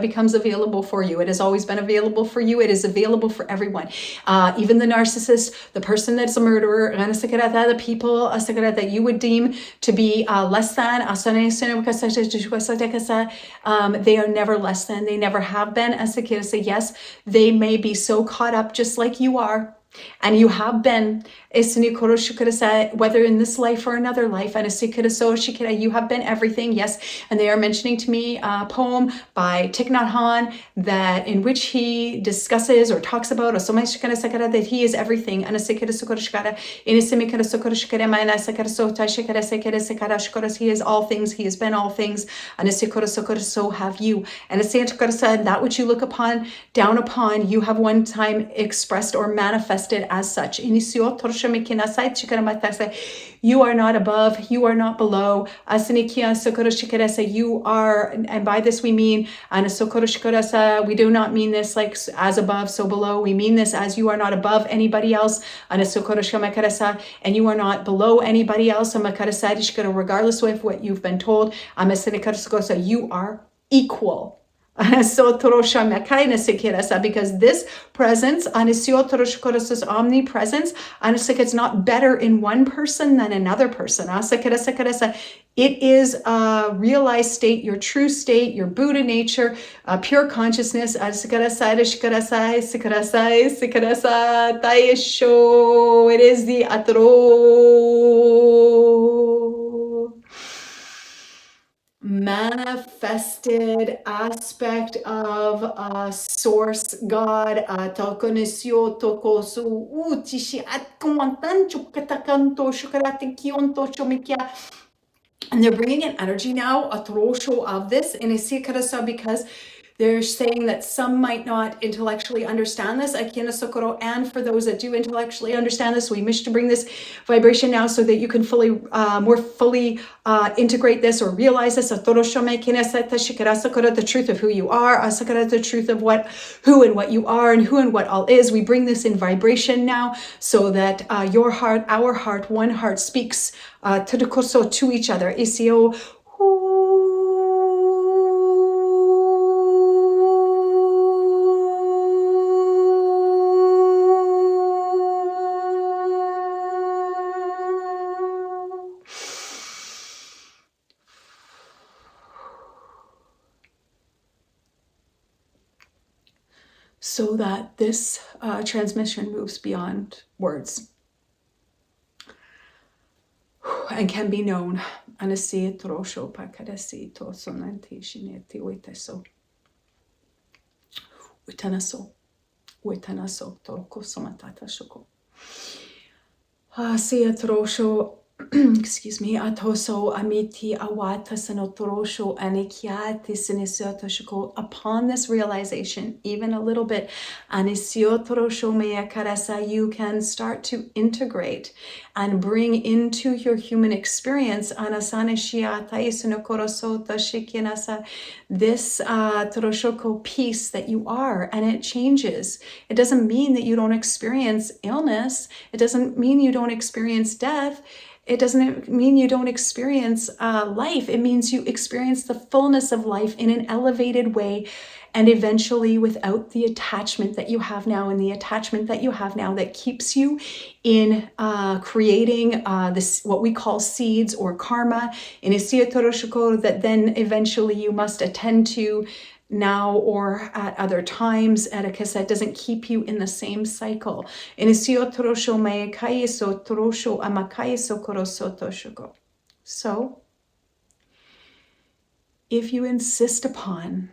becomes available for you. It has always been available for you. It is available for everyone. Even the narcissist, the person that's a murderer, the people that you would deem to be less than, they are never less than. They never have been. Yes, they may be so caught up just like you are. And you have been, whether in this life or another life, you have been everything, yes. And they are mentioning to me a poem by Thich Nhat Hanh that in which he discusses or talks about that he is everything. He is all things, he has been all things, and so have you. And that which you look upon, down upon, you have one time expressed or manifested manifested as such. You are not above, you are not below. You are, and by this we mean, we do not mean this like as above, so below. We mean this as you are not above anybody else, and you are not below anybody else, regardless of what you've been told. You are equal. Because this presence, omnipresence, it's not better in one person than another person. It is a realized state, your true state, your Buddha nature, pure consciousness. It is the manifested aspect of source God. And they're bringing an energy now, a throw of this, and because they're saying that some might not intellectually understand this. And for those that do intellectually understand this, we wish to bring this vibration now so that you can more fully integrate this or realize this. The truth of who you are, the truth of who and what you are, and who and what all is. We bring this in vibration now so that your heart, our heart, one heart speaks to each other. So that this transmission moves beyond words and can be known. Excuse me, atoso amiti awata sanotorosho anikiati sinisotosho. Upon this realization, even a little bit, anisiotorosho meyakarasa, you can start to integrate and bring into your human experience this toroshoko peace that you are, and it changes. It doesn't mean that you don't experience illness. It doesn't mean you don't experience death. It doesn't mean you don't experience life. It means you experience the fullness of life in an elevated way, and eventually without the attachment that you have now, and the attachment that you have now that keeps you in creating this, what we call seeds or karma, in that then eventually you must attend to now or at other times, because that doesn't keep you in the same cycle. So, if you insist upon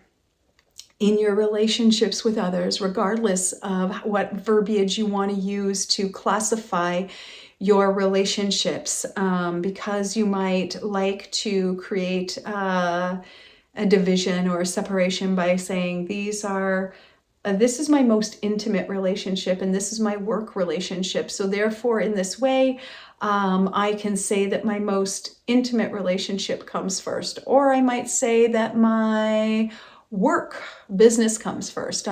in your relationships with others, regardless of what verbiage you want to use to classify your relationships, because you might like to create a division or a separation by saying this is my most intimate relationship and this is my work relationship. So therefore, in this way, I can say that my most intimate relationship comes first. Or I might say that my work business comes first.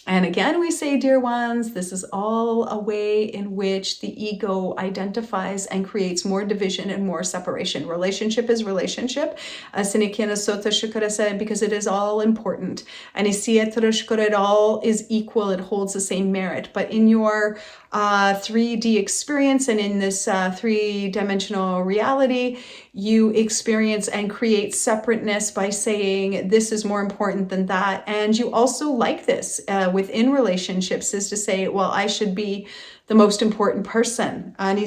And again, we say, dear ones, this is all a way in which the ego identifies and creates more division and more separation. Relationship is relationship, because it is all important. And it all is equal, it holds the same merit. But in your 3D experience and in this three-dimensional reality, you experience and create separateness by saying this is more important than that. And you also like this within relationships, is to say, well, I should be the most important person. And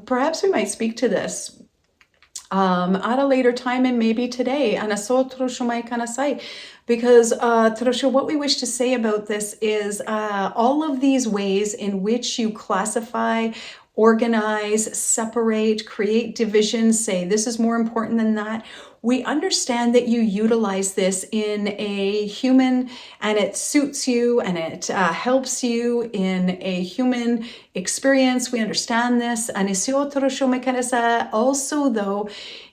perhaps we might speak to this at a later time, and maybe today. Because what we wish to say about this is all of these ways in which you classify organize, separate, create divisions, say this is more important than that. We understand that you utilize this in a human, and it suits you, and it helps you in a human experience. We understand this. And also, though,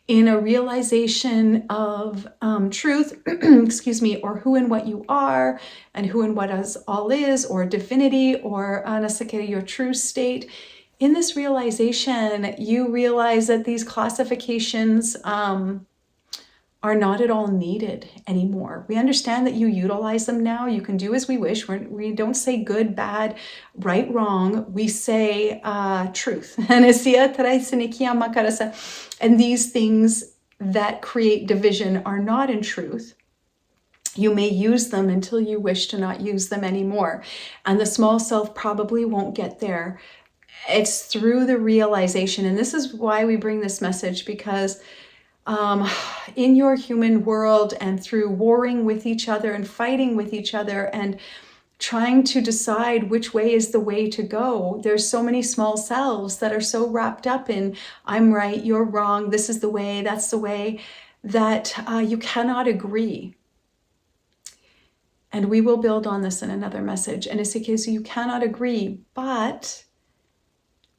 in a realization of truth, excuse me, or who and what you are, and who and what all is, or divinity, or your true state. In this realization, you realize that these classifications are not at all needed anymore. We understand that you utilize them now. You can do as we wish. We don't say good, bad, right, wrong. We say truth. And these things that create division are not in truth. You may use them until you wish to not use them anymore. And the small self probably won't get there. It's through the realization. And this is why we bring this message, because in your human world, and through warring with each other and fighting with each other and trying to decide which way is the way to go, there's so many small selves that are so wrapped up in I'm right, you're wrong, this is the way, that's the way, that you cannot agree. And we will build on this in another message. And it's because you cannot agree, but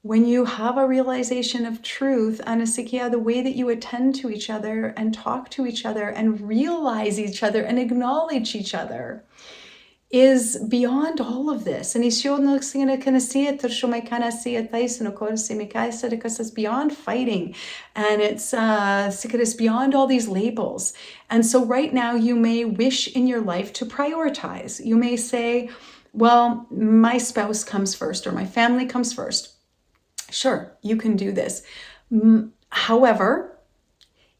when you have a realization of truth, Anasikia, the way that you attend to each other and talk to each other and realize each other and acknowledge each other is beyond all of this. And it's beyond fighting, and it's beyond all these labels. And so right now you may wish in your life to prioritize. You may say, well, my spouse comes first, or my family comes first. Sure, you can do this. However,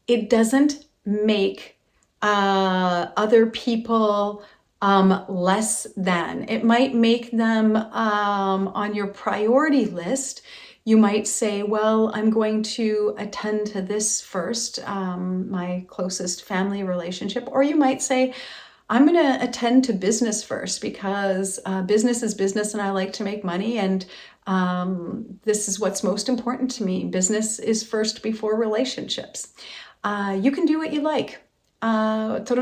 it doesn't make other people less than. It might make them on your priority list. You might say, well, I'm going to attend to this first, my closest family relationship. Or you might say, I'm going to attend to business first, because business is business and I like to make money, and this is what's most important to me. Business is first before relationships. You can do what you like. But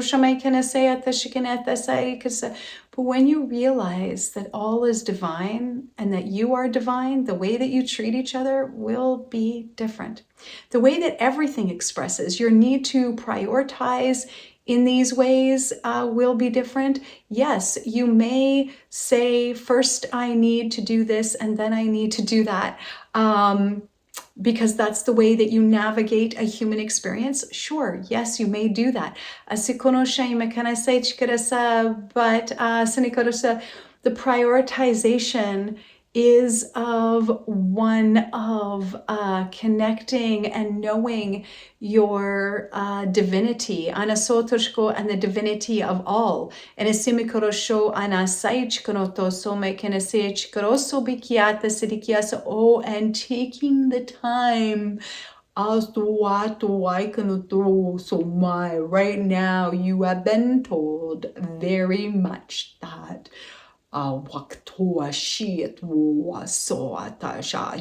when you realize that all is divine and that you are divine, the way that you treat each other will be different. The way that everything expresses your need to prioritize in these ways will be different. Yes, you may say, first I need to do this and then I need to do that, because that's the way that you navigate a human experience. Sure, yes, you may do that. But the prioritization is of one of connecting and knowing your divinity, anasotoshko, and the divinity of all. And taking the time as to what I can do. So right now you have been told very much that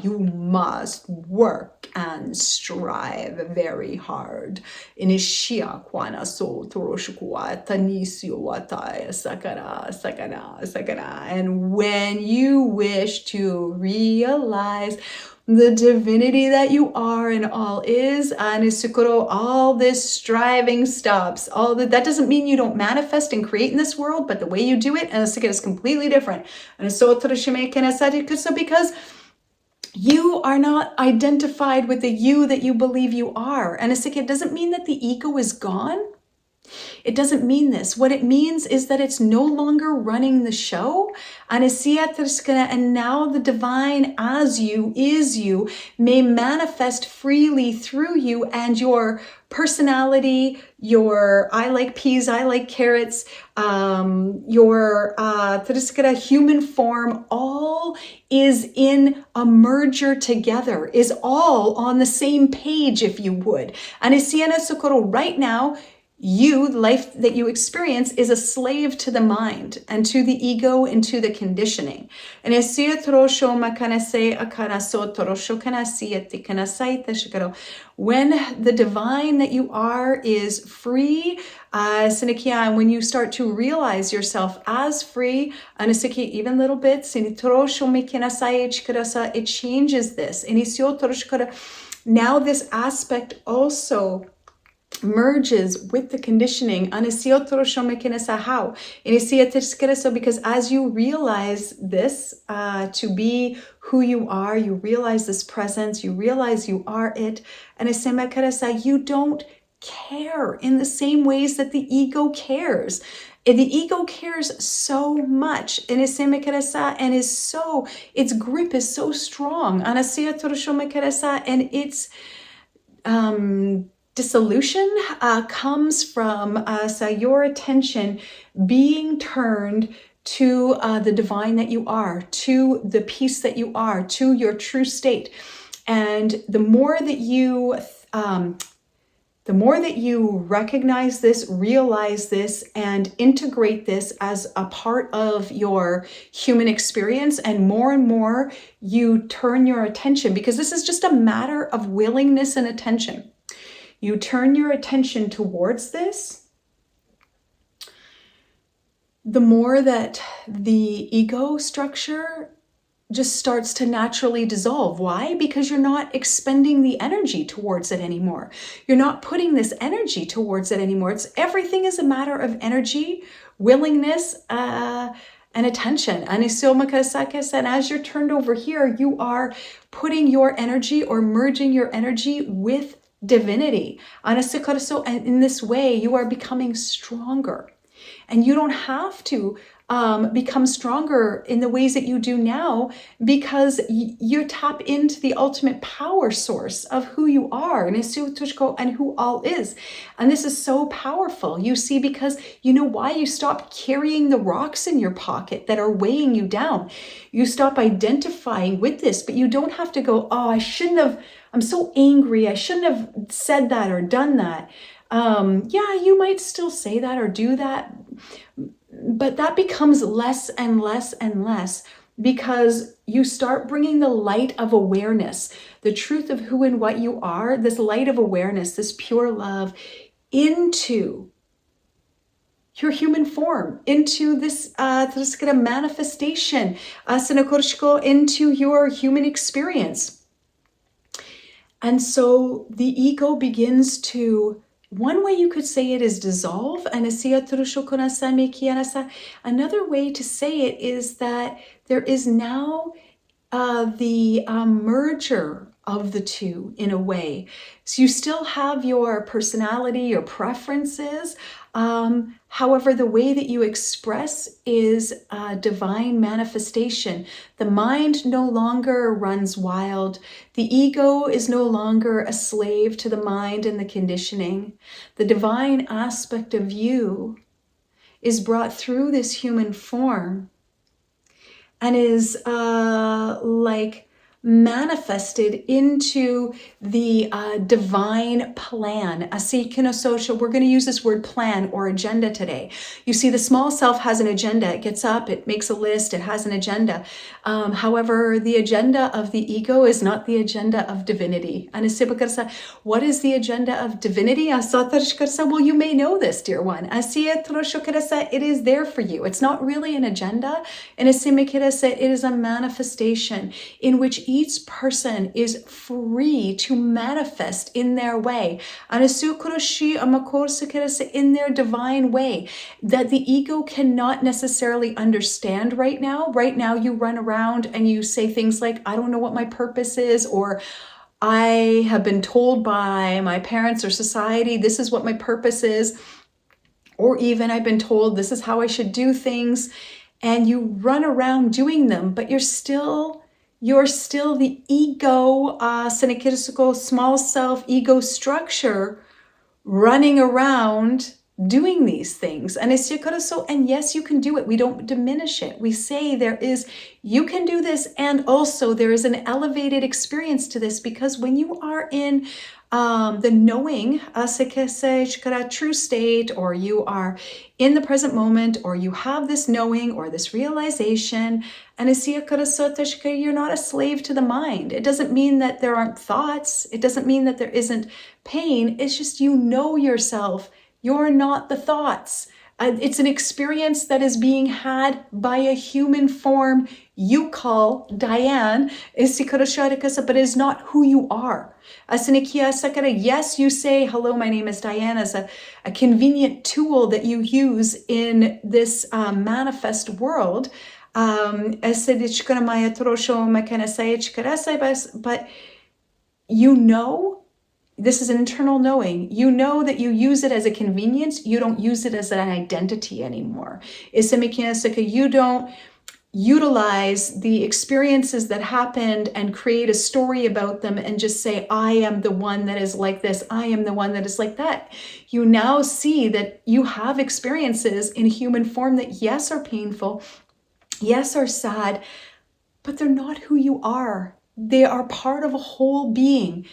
you must work and strive very hard. And when you wish to realize the divinity that you are and all is, all this striving stops. That doesn't mean you don't manifest and create in this world, but the way you do it is completely different. And so because you are not identified with the you that you believe you are. And it doesn't mean that the ego is gone. It doesn't mean this. What it means is that it's no longer running the show. And now the divine as you, is you, may manifest freely through you, and your personality, your I like peas, I like carrots, your human form, all is in a merger together, is all on the same page, if you would. And right now, you, life that you experience, is a slave to the mind and to the ego and to the conditioning. And when the divine that you are is free, and when you start to realize yourself as free, even little bits, it changes this. Now this aspect also merges with the conditioning. How? Because as you realize this to be who you are, you realize this presence, you realize you are it, and you don't care in the same ways that the ego cares. And the ego cares so much, and its grip is so strong, and its dissolution comes from your attention being turned to the divine that you are, to the peace that you are, to your true state. And the more that you recognize this, realize this, and integrate this as a part of your human experience, and more you turn your attention, because this is just a matter of willingness and attention. You turn your attention towards this, the more that the ego structure just starts to naturally dissolve. Why? Because you're not expending the energy towards it anymore. You're not putting this energy towards it anymore. Everything is a matter of energy, willingness, and attention. And as you're turned over here, you are putting your energy or merging your energy with divinity. And in this way, you are becoming stronger. And you don't have to become stronger in the ways that you do now, because you tap into the ultimate power source of who you are and who all is. And this is so powerful, you see, because you know why? You stop carrying the rocks in your pocket that are weighing you down. You stop identifying with this, but you don't have to go, oh, I'm so angry, I shouldn't have said that or done that. Yeah, you might still say that or do that, but that becomes less and less and less, because you start bringing the light of awareness, the truth of who and what you are, this light of awareness, this pure love, into your human form, into this kind of manifestation, into your human experience. And so the ego begins to, one way you could say it is dissolve. Another way to say it is that there is now the merger of the two in a way. So you still have your personality, your preferences. However, the way that you express is divine manifestation. The mind no longer runs wild. The ego is no longer a slave to the mind and the conditioning. The divine aspect of you is brought through this human form and is manifested into the divine plan. We're going to use this word plan or agenda today. You see, the small self has an agenda. It gets up, it makes a list, it has an agenda. However, the agenda of the ego is not the agenda of divinity. What is the agenda of divinity? Well, you may know this, dear one. It is there for you. It's not really an agenda. It is a manifestation in which each person is free to manifest in their way, in their divine way, that the ego cannot necessarily understand right now. Right now, you run around and you say things like, I don't know what my purpose is, or I have been told by my parents or society, this is what my purpose is, or even I've been told this is how I should do things, and you run around doing them, but you're still the ego, small self, ego structure running around doing these things. And yes, you can do it. We don't diminish it. We say you can do this, and also there is an elevated experience to this, because when you are in the knowing, true state, or you are in the present moment, or you have this knowing or this realization, and you're not a slave to the mind. It doesn't mean that there aren't thoughts. It doesn't mean that there isn't pain. It's just you know yourself. You're not the thoughts. It's an experience that is being had by a human form you call Diane, but is not who you are. Yes, you say, hello, my name is Diane, as a convenient tool that you use in this manifest world. But you know, this is an internal knowing. You know that you use it as a convenience. You don't use it as an identity anymore. You don't utilize the experiences that happened and create a story about them and just say, I am the one that is like this. I am the one that is like that. You now see that you have experiences in human form that, yes, are painful, yes, are sad, but they're not who you are. They are part of a whole being.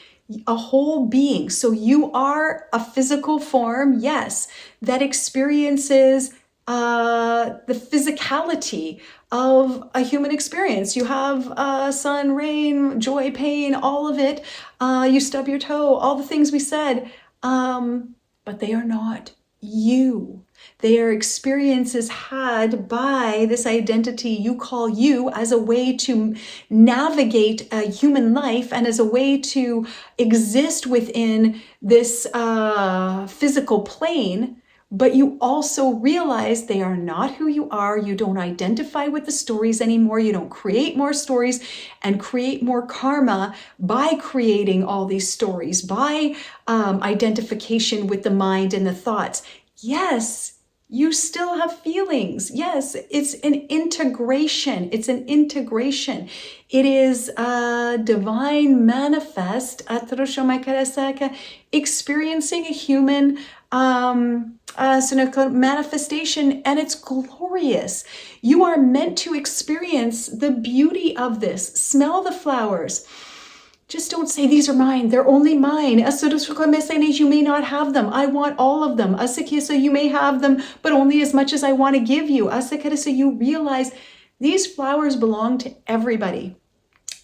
A whole being. So you are a physical form, yes, that experiences the physicality of a human experience. You have sun, rain, joy, pain, all of it. You stub your toe, all the things we said, but they are not you. They are experiences had by this identity you call you as a way to navigate a human life and as a way to exist within this physical plane. But you also realize they are not who you are. You don't identify with the stories anymore. You don't create more stories and create more karma by creating all these stories, by identification with the mind and the thoughts. Yes, you still have feelings. Yes, it's an integration. It's an integration. It is a divine manifest, experiencing a human manifestation, and it's glorious. You are meant to experience the beauty of this. Smell the flowers. Just don't say, these are mine, they're only mine. You may not have them. I want all of them. You may have them, but only as much as I want to give you. So you realize these flowers belong to everybody.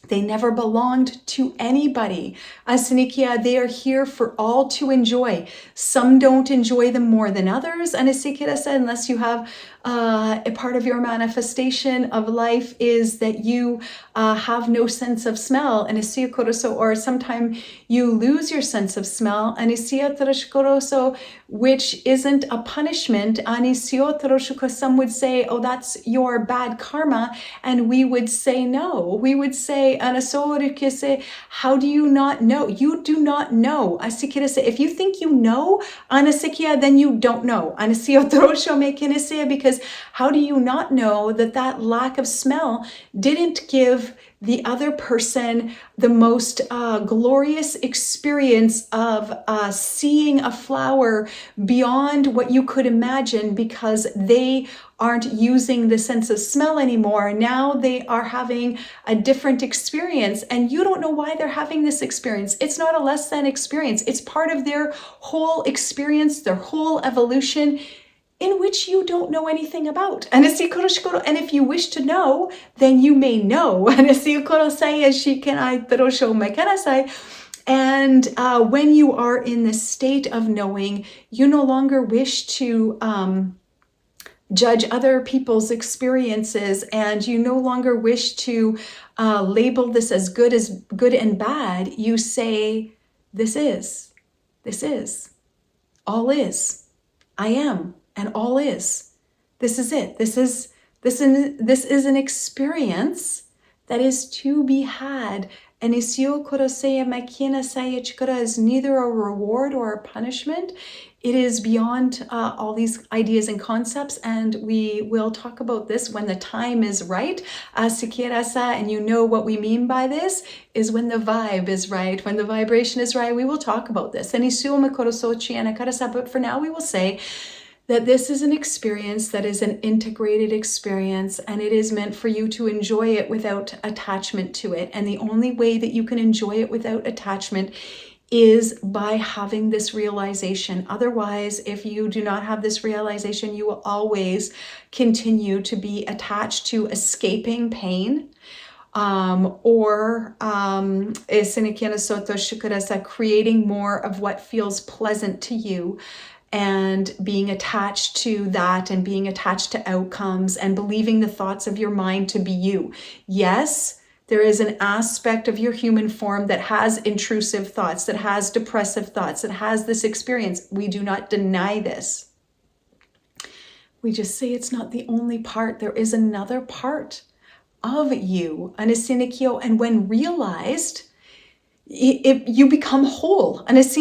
They never belonged to anybody. They are here for all to enjoy. Some don't enjoy them more than others. Unless you have a part of your manifestation of life is that you have no sense of smell. Or sometimes you lose your sense of smell. Which isn't a punishment. Some would say, oh, that's your bad karma. And we would say no. We would say, how do you not know? You do not know. If you think you know, then you don't know. Because how do you not know that lack of smell didn't give the other person the most glorious experience of seeing a flower beyond what you could imagine, because they aren't using the sense of smell anymore. Now they are having a different experience, and you don't know why they're having this experience. It's not a less than experience. It's part of their whole experience, their whole evolution, in which you don't know anything about. And if you wish to know, then you may know. And when you are in the state of knowing, you no longer wish to judge other people's experiences, and you no longer wish to label this as good and bad. You say, this is, all is, I am, and all is. This is it. This is an experience that is to be had. And is neither a reward or a punishment. It is beyond all these ideas and concepts, and we will talk about this when the time is right. And you know what we mean by this is when the vibe is right, when the vibration is right. We will talk about this. But for now, we will say that this is an experience that is an integrated experience, and it is meant for you to enjoy it without attachment to it. And the only way that you can enjoy it without attachment is by having this realization. Otherwise, if you do not have this realization, you will always continue to be attached to escaping pain, or creating more of what feels pleasant to you, and being attached to that, and being attached to outcomes, and believing the thoughts of your mind to be you. Yes, there is an aspect of your human form that has intrusive thoughts, that has depressive thoughts, that has this experience. We do not deny this. We just say it's not the only part. There is another part of you, and when realized, you become whole. It's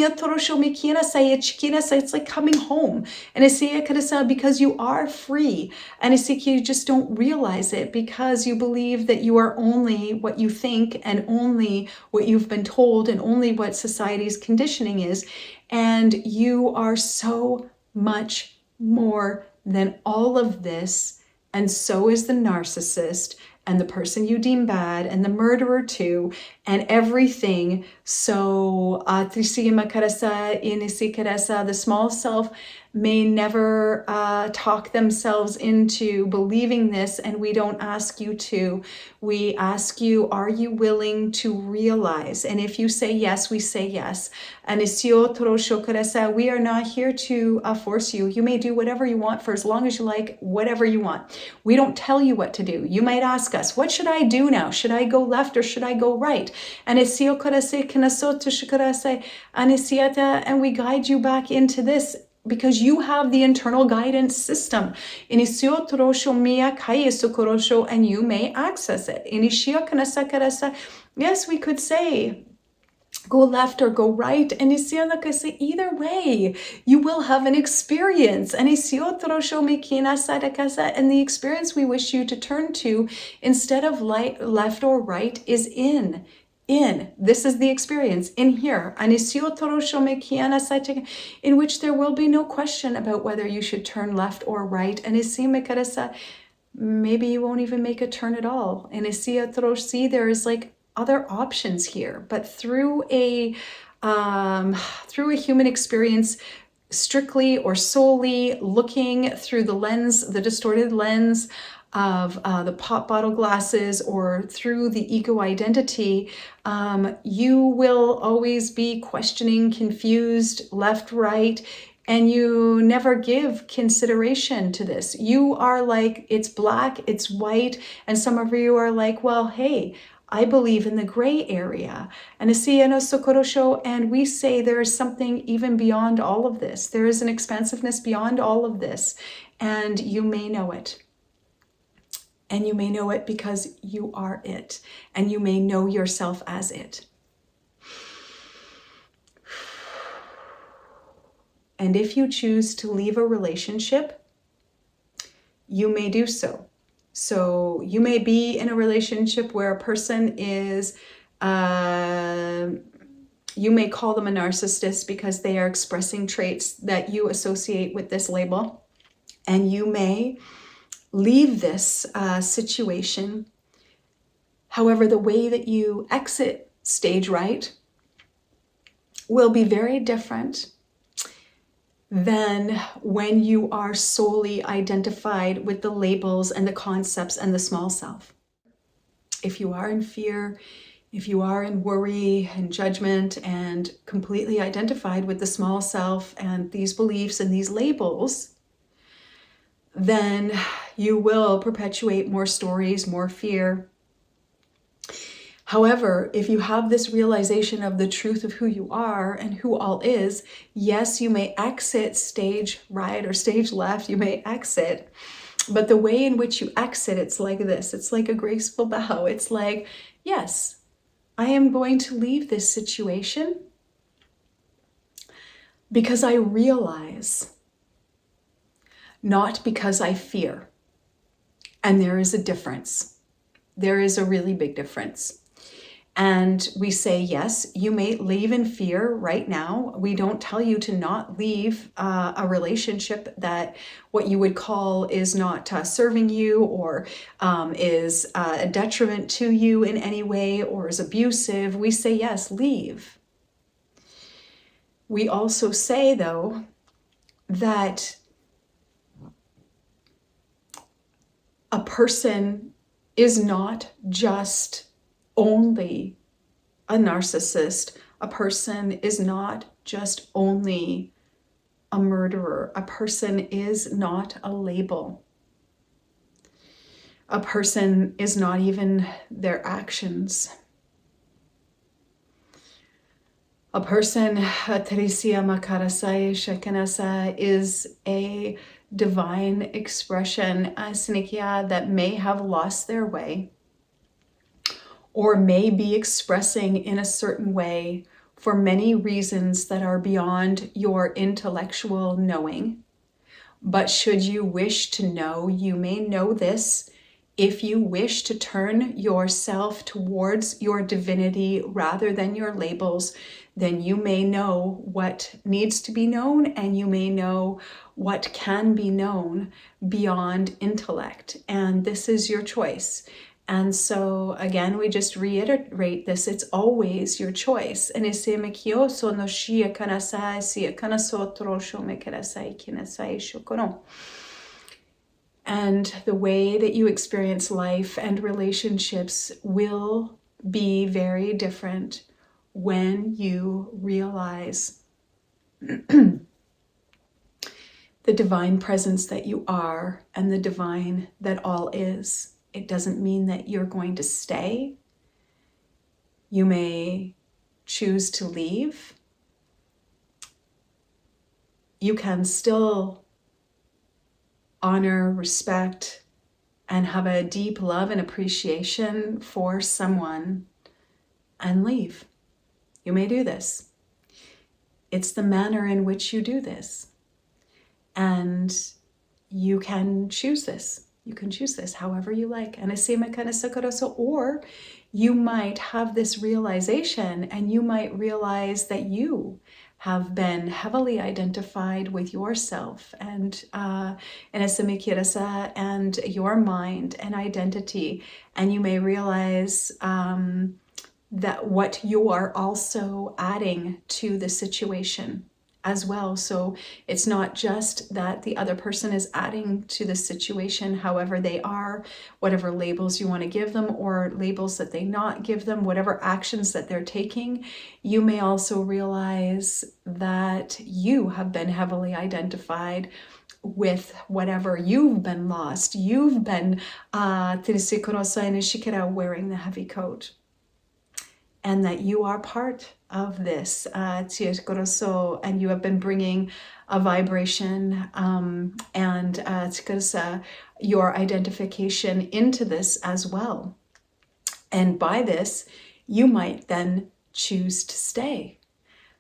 like coming home. Because you are free. And you just don't realize it because you believe that you are only what you think, and only what you've been told, and only what society's conditioning is. And you are so much more than all of this. And so is the narcissist, and the person you deem bad, and the murderer too, and everything. So, the small self may never talk themselves into believing this, and we don't ask you to. We ask you, are you willing to realize? And if you say yes, we say yes. And we are not here to force you. You may do whatever you want for as long as you like, whatever you want. We don't tell you what to do. You might ask us, what should I do now? Should I go left or should I go right? And we guide you back into this, because you have the internal guidance system. And you may access it. Yes, we could say, go left or go right. And either way, you will have an experience. And the experience we wish you to turn to, instead of left or right, is in. This is the experience in here, in which there will be no question about whether you should turn left or right. And maybe you won't even make a turn at all. And there is like other options here, but through a human experience, strictly or solely looking through the lens, the distorted lens of the pop bottle glasses, or through the ego identity, you will always be questioning, confused, left, right, and you never give consideration to this. You are like, it's black, it's white, and some of you are like, well, hey, I believe in the gray area. And we say there is something even beyond all of this. There is an expansiveness beyond all of this, and you may know it. And you may know it because you are it, and you may know yourself as it. And if you choose to leave a relationship, you may do so. So you may be in a relationship where a person is, you may call them a narcissist because they are expressing traits that you associate with this label. And you may leave this situation. However, the way that you exit stage right will be very different than when you are solely identified with the labels and the concepts and the small self. If you are in fear, if you are in worry and judgment and completely identified with the small self and these beliefs and these labels, then you will perpetuate more stories, more fear. However, if you have this realization of the truth of who you are and who all is, yes, you may exit stage right or stage left, you may exit, but the way in which you exit, it's like this. It's like a graceful bow. It's like, yes, I am going to leave this situation because I realize, not because I fear. And there is a difference. There is a really big difference. And we say, yes, you may leave in fear right now. We don't tell you to not leave a relationship that what you would call is not serving you, or is a detriment to you in any way, or is abusive. We say, yes, leave. We also say, though, that a person is not just only a narcissist. A person is not just only a murderer. A person is not a label. A person is not even their actions. A person, Teresia Makarasai Shekanasa, is a divine expression, Sinikia, that may have lost their way or may be expressing in a certain way for many reasons that are beyond your intellectual knowing. But should you wish to know, you may know this. If you wish to turn yourself towards your divinity rather than your labels, then you may know what needs to be known, and you may know what can be known beyond intellect. And this is your choice. And so again, we just reiterate this. It's always your choice. And and the way that you experience life and relationships will be very different when you realize the divine presence that you are and the divine that all is. It doesn't mean that you're going to stay. You may choose to leave. You can still honor, respect, and have a deep love and appreciation for someone and leave. You may do this. It's the manner in which you do this. And you can choose this. You can choose this however you like. Or you might have this realization, and you might realize that you have been heavily identified with yourself and your mind and identity. And you may realize that what you are also adding to the situation as well. So it's not just that the other person is adding to the situation, however they are, whatever labels you want to give them or labels that they not give them, whatever actions that they're taking. You may also realize that you have been heavily identified with whatever you've been lost. You've been wearing the heavy coat. And that you are part of this, and you have been bringing a vibration and your identification into this as well. And by this, you might then choose to stay.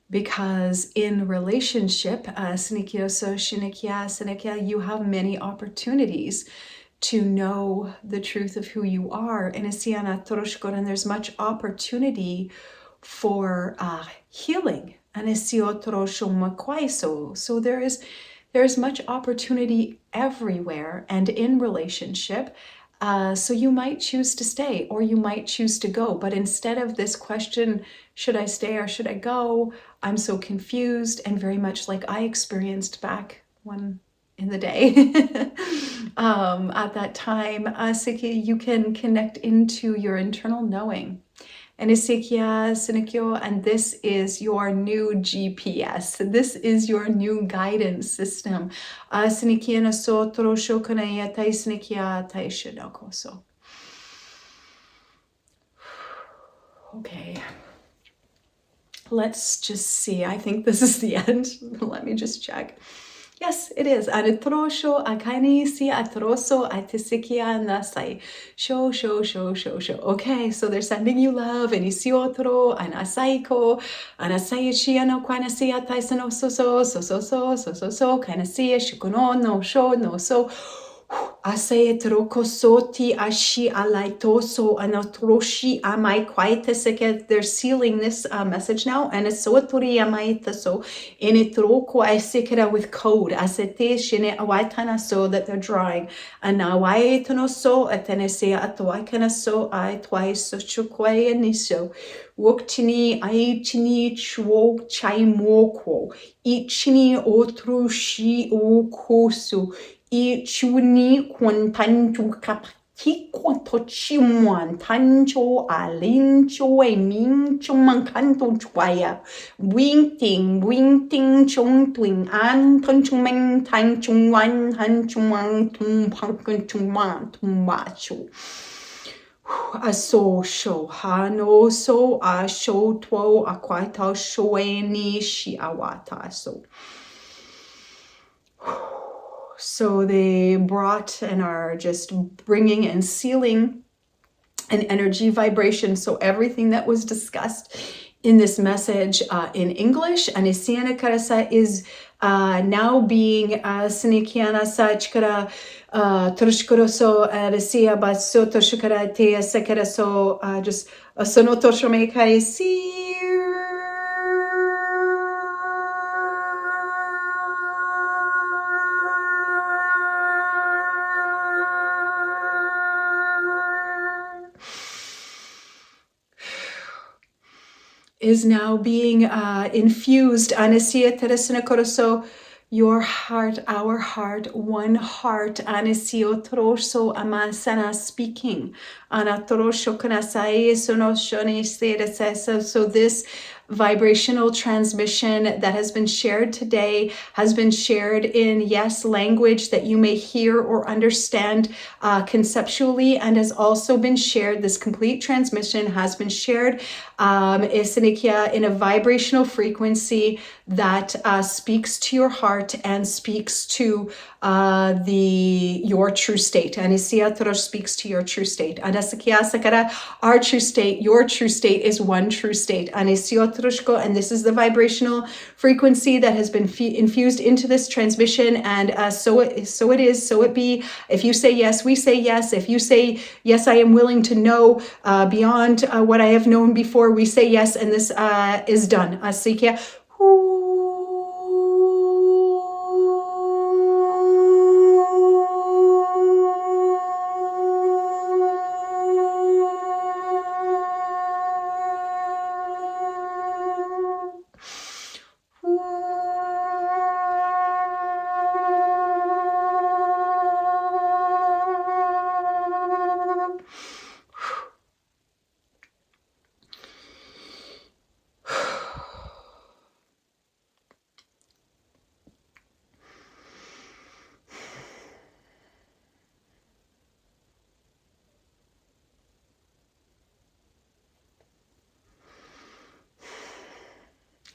Because in relationship, you have many opportunities to know the truth of who you are. And there's much opportunity for healing. So there is much opportunity everywhere and in relationship. So you might choose to stay or you might choose to go. But instead of this question, should I stay or should I go? I'm so confused, and very much like I experienced back in the day. At that time, you can connect into your internal knowing. And this is your new GPS. This is your new guidance system. Okay. Let's just see. I think this is the end. Let me just check. Yes, it is. Aritrosho akani si atroso atisikia nasai. Show. Okay, so they're sending you love and isiotro and asaiko and asaichi no kwanasia taisano so kanasiya shukono no sho no so. Ase trokosoti ashi alaitoso anatroshi amai kwaiteseke. They're sealing this message now. And it's sotori amaitaso in it roko isekera with code. Asete shine awaitana so that they're drawing. And now waitano so atenese atwaikana so I twice so chukwae niso. Woktini aichini chuo chaimoko. Ichini otrushi okosu. I chuni quantanchu kapaki quantochimuan tancho alincho e mincho mancanto chwaya wing ting chung twing an tunchung meng tan chung wan han chung wang tum punkin chung wan tum macho. Aso sho hano so a sho two a quaita shoeni shi awata so. So they brought and are just bringing and sealing an energy vibration. So everything that was discussed in this message in English, Anisiana Karasa is now being Sinikiana Sachkara Trushkoroso Resia Baso Toshukara Tea Sekaraso just Sonotoshomekai see. Is now being infused. Anisia Teresina Koroso, your heart, our heart, one heart. Anisio Troso Amasana speaking. Anatrosho Kanasai Sonoshoni Sedesesa. So this vibrational transmission that has been shared today has been shared in, yes, language that you may hear or understand conceptually, and has also been shared. This complete transmission has been shared in a vibrational frequency that speaks to your heart and speaks to your true state. Anisia speaks to your true state. Our true state, your true state is one true state. And this is the vibrational frequency that has been infused into this transmission. And so it is, so it be. If you say yes, we say yes. If you say yes, I am willing to know beyond what I have known before, we say yes, and this is done. Asikia.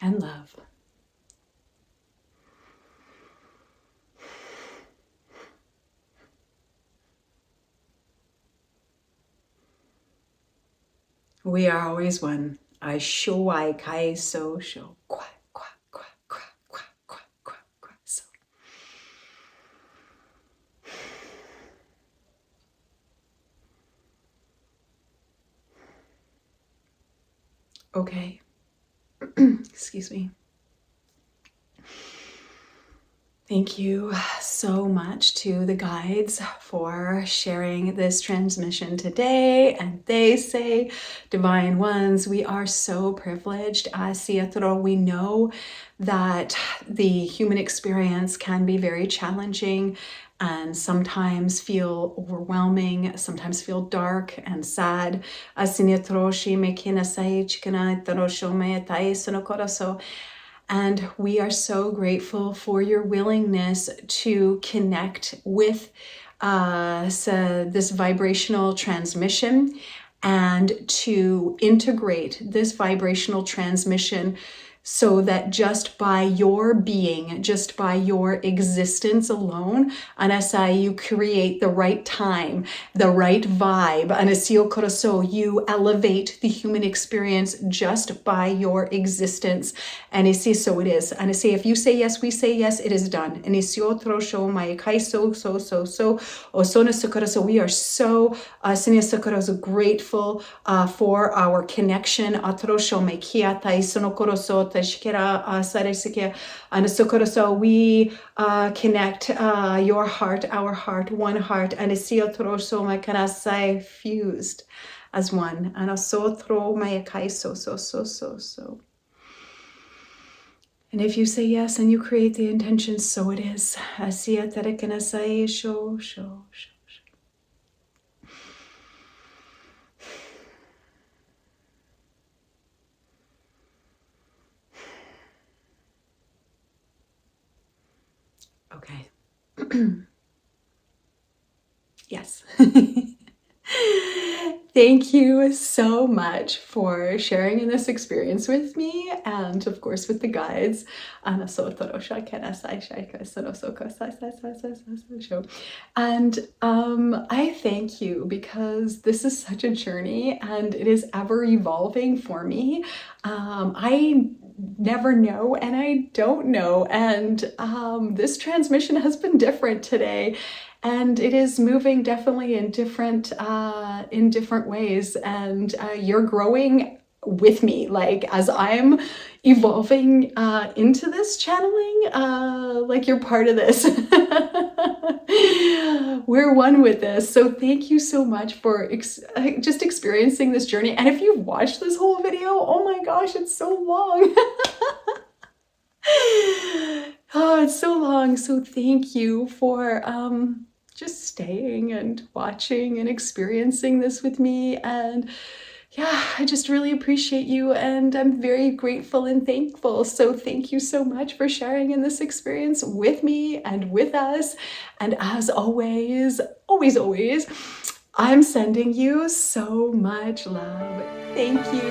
And love. We are always one. I show I kai so show kwa kwa kwa kwa kwa kwa kwa kwa so. Okay. Excuse me. Thank you so much to the guides for sharing this transmission today. And they say, Divine Ones, we are so privileged. We know that the human experience can be very challenging and sometimes feel overwhelming, sometimes feel dark and sad. And we are so grateful for your willingness to connect with this vibrational transmission and to integrate this vibrational transmission so that just by your being, just by your existence alone, Anasa, you create the right time, the right vibe. Anasio Koroso, you elevate the human experience just by your existence. Anisi, so it is. Anisi, if you say yes, we say yes, it is done. Anisio Trosho, Maikai, so. Osona Sokoroso, we are so, Sinia Sokoroso, grateful for our connection. Atrosho, Maikia, Taisono Koroso, Tashkira, Saresike, and Sokoroso, we connect your heart, our heart, one heart, and Isio Trosho, Maikanasai, fused as one. And Asotro, Maikai, so. And if you say yes and you create the intention, so it is. Asia Terekanasai, sho. Okay. Yes. Thank you so much for sharing in this experience with me and of course with the guides. And I thank you because this is such a journey and it is ever evolving for me. I never know and I don't know, and this transmission has been different today. And it is moving definitely in different ways, and you're growing with me, like as I'm evolving into this channeling, like you're part of this. We're one with this. So thank you so much for just experiencing this journey. And if you've watched this whole video, oh my gosh, it's so long. Oh, it's so long. So thank you for just staying and watching and experiencing this with me. And yeah, I just really appreciate you and I'm very grateful and thankful. So thank you so much for sharing in this experience with me and with us. And as always, I'm sending you so much love. Thank you.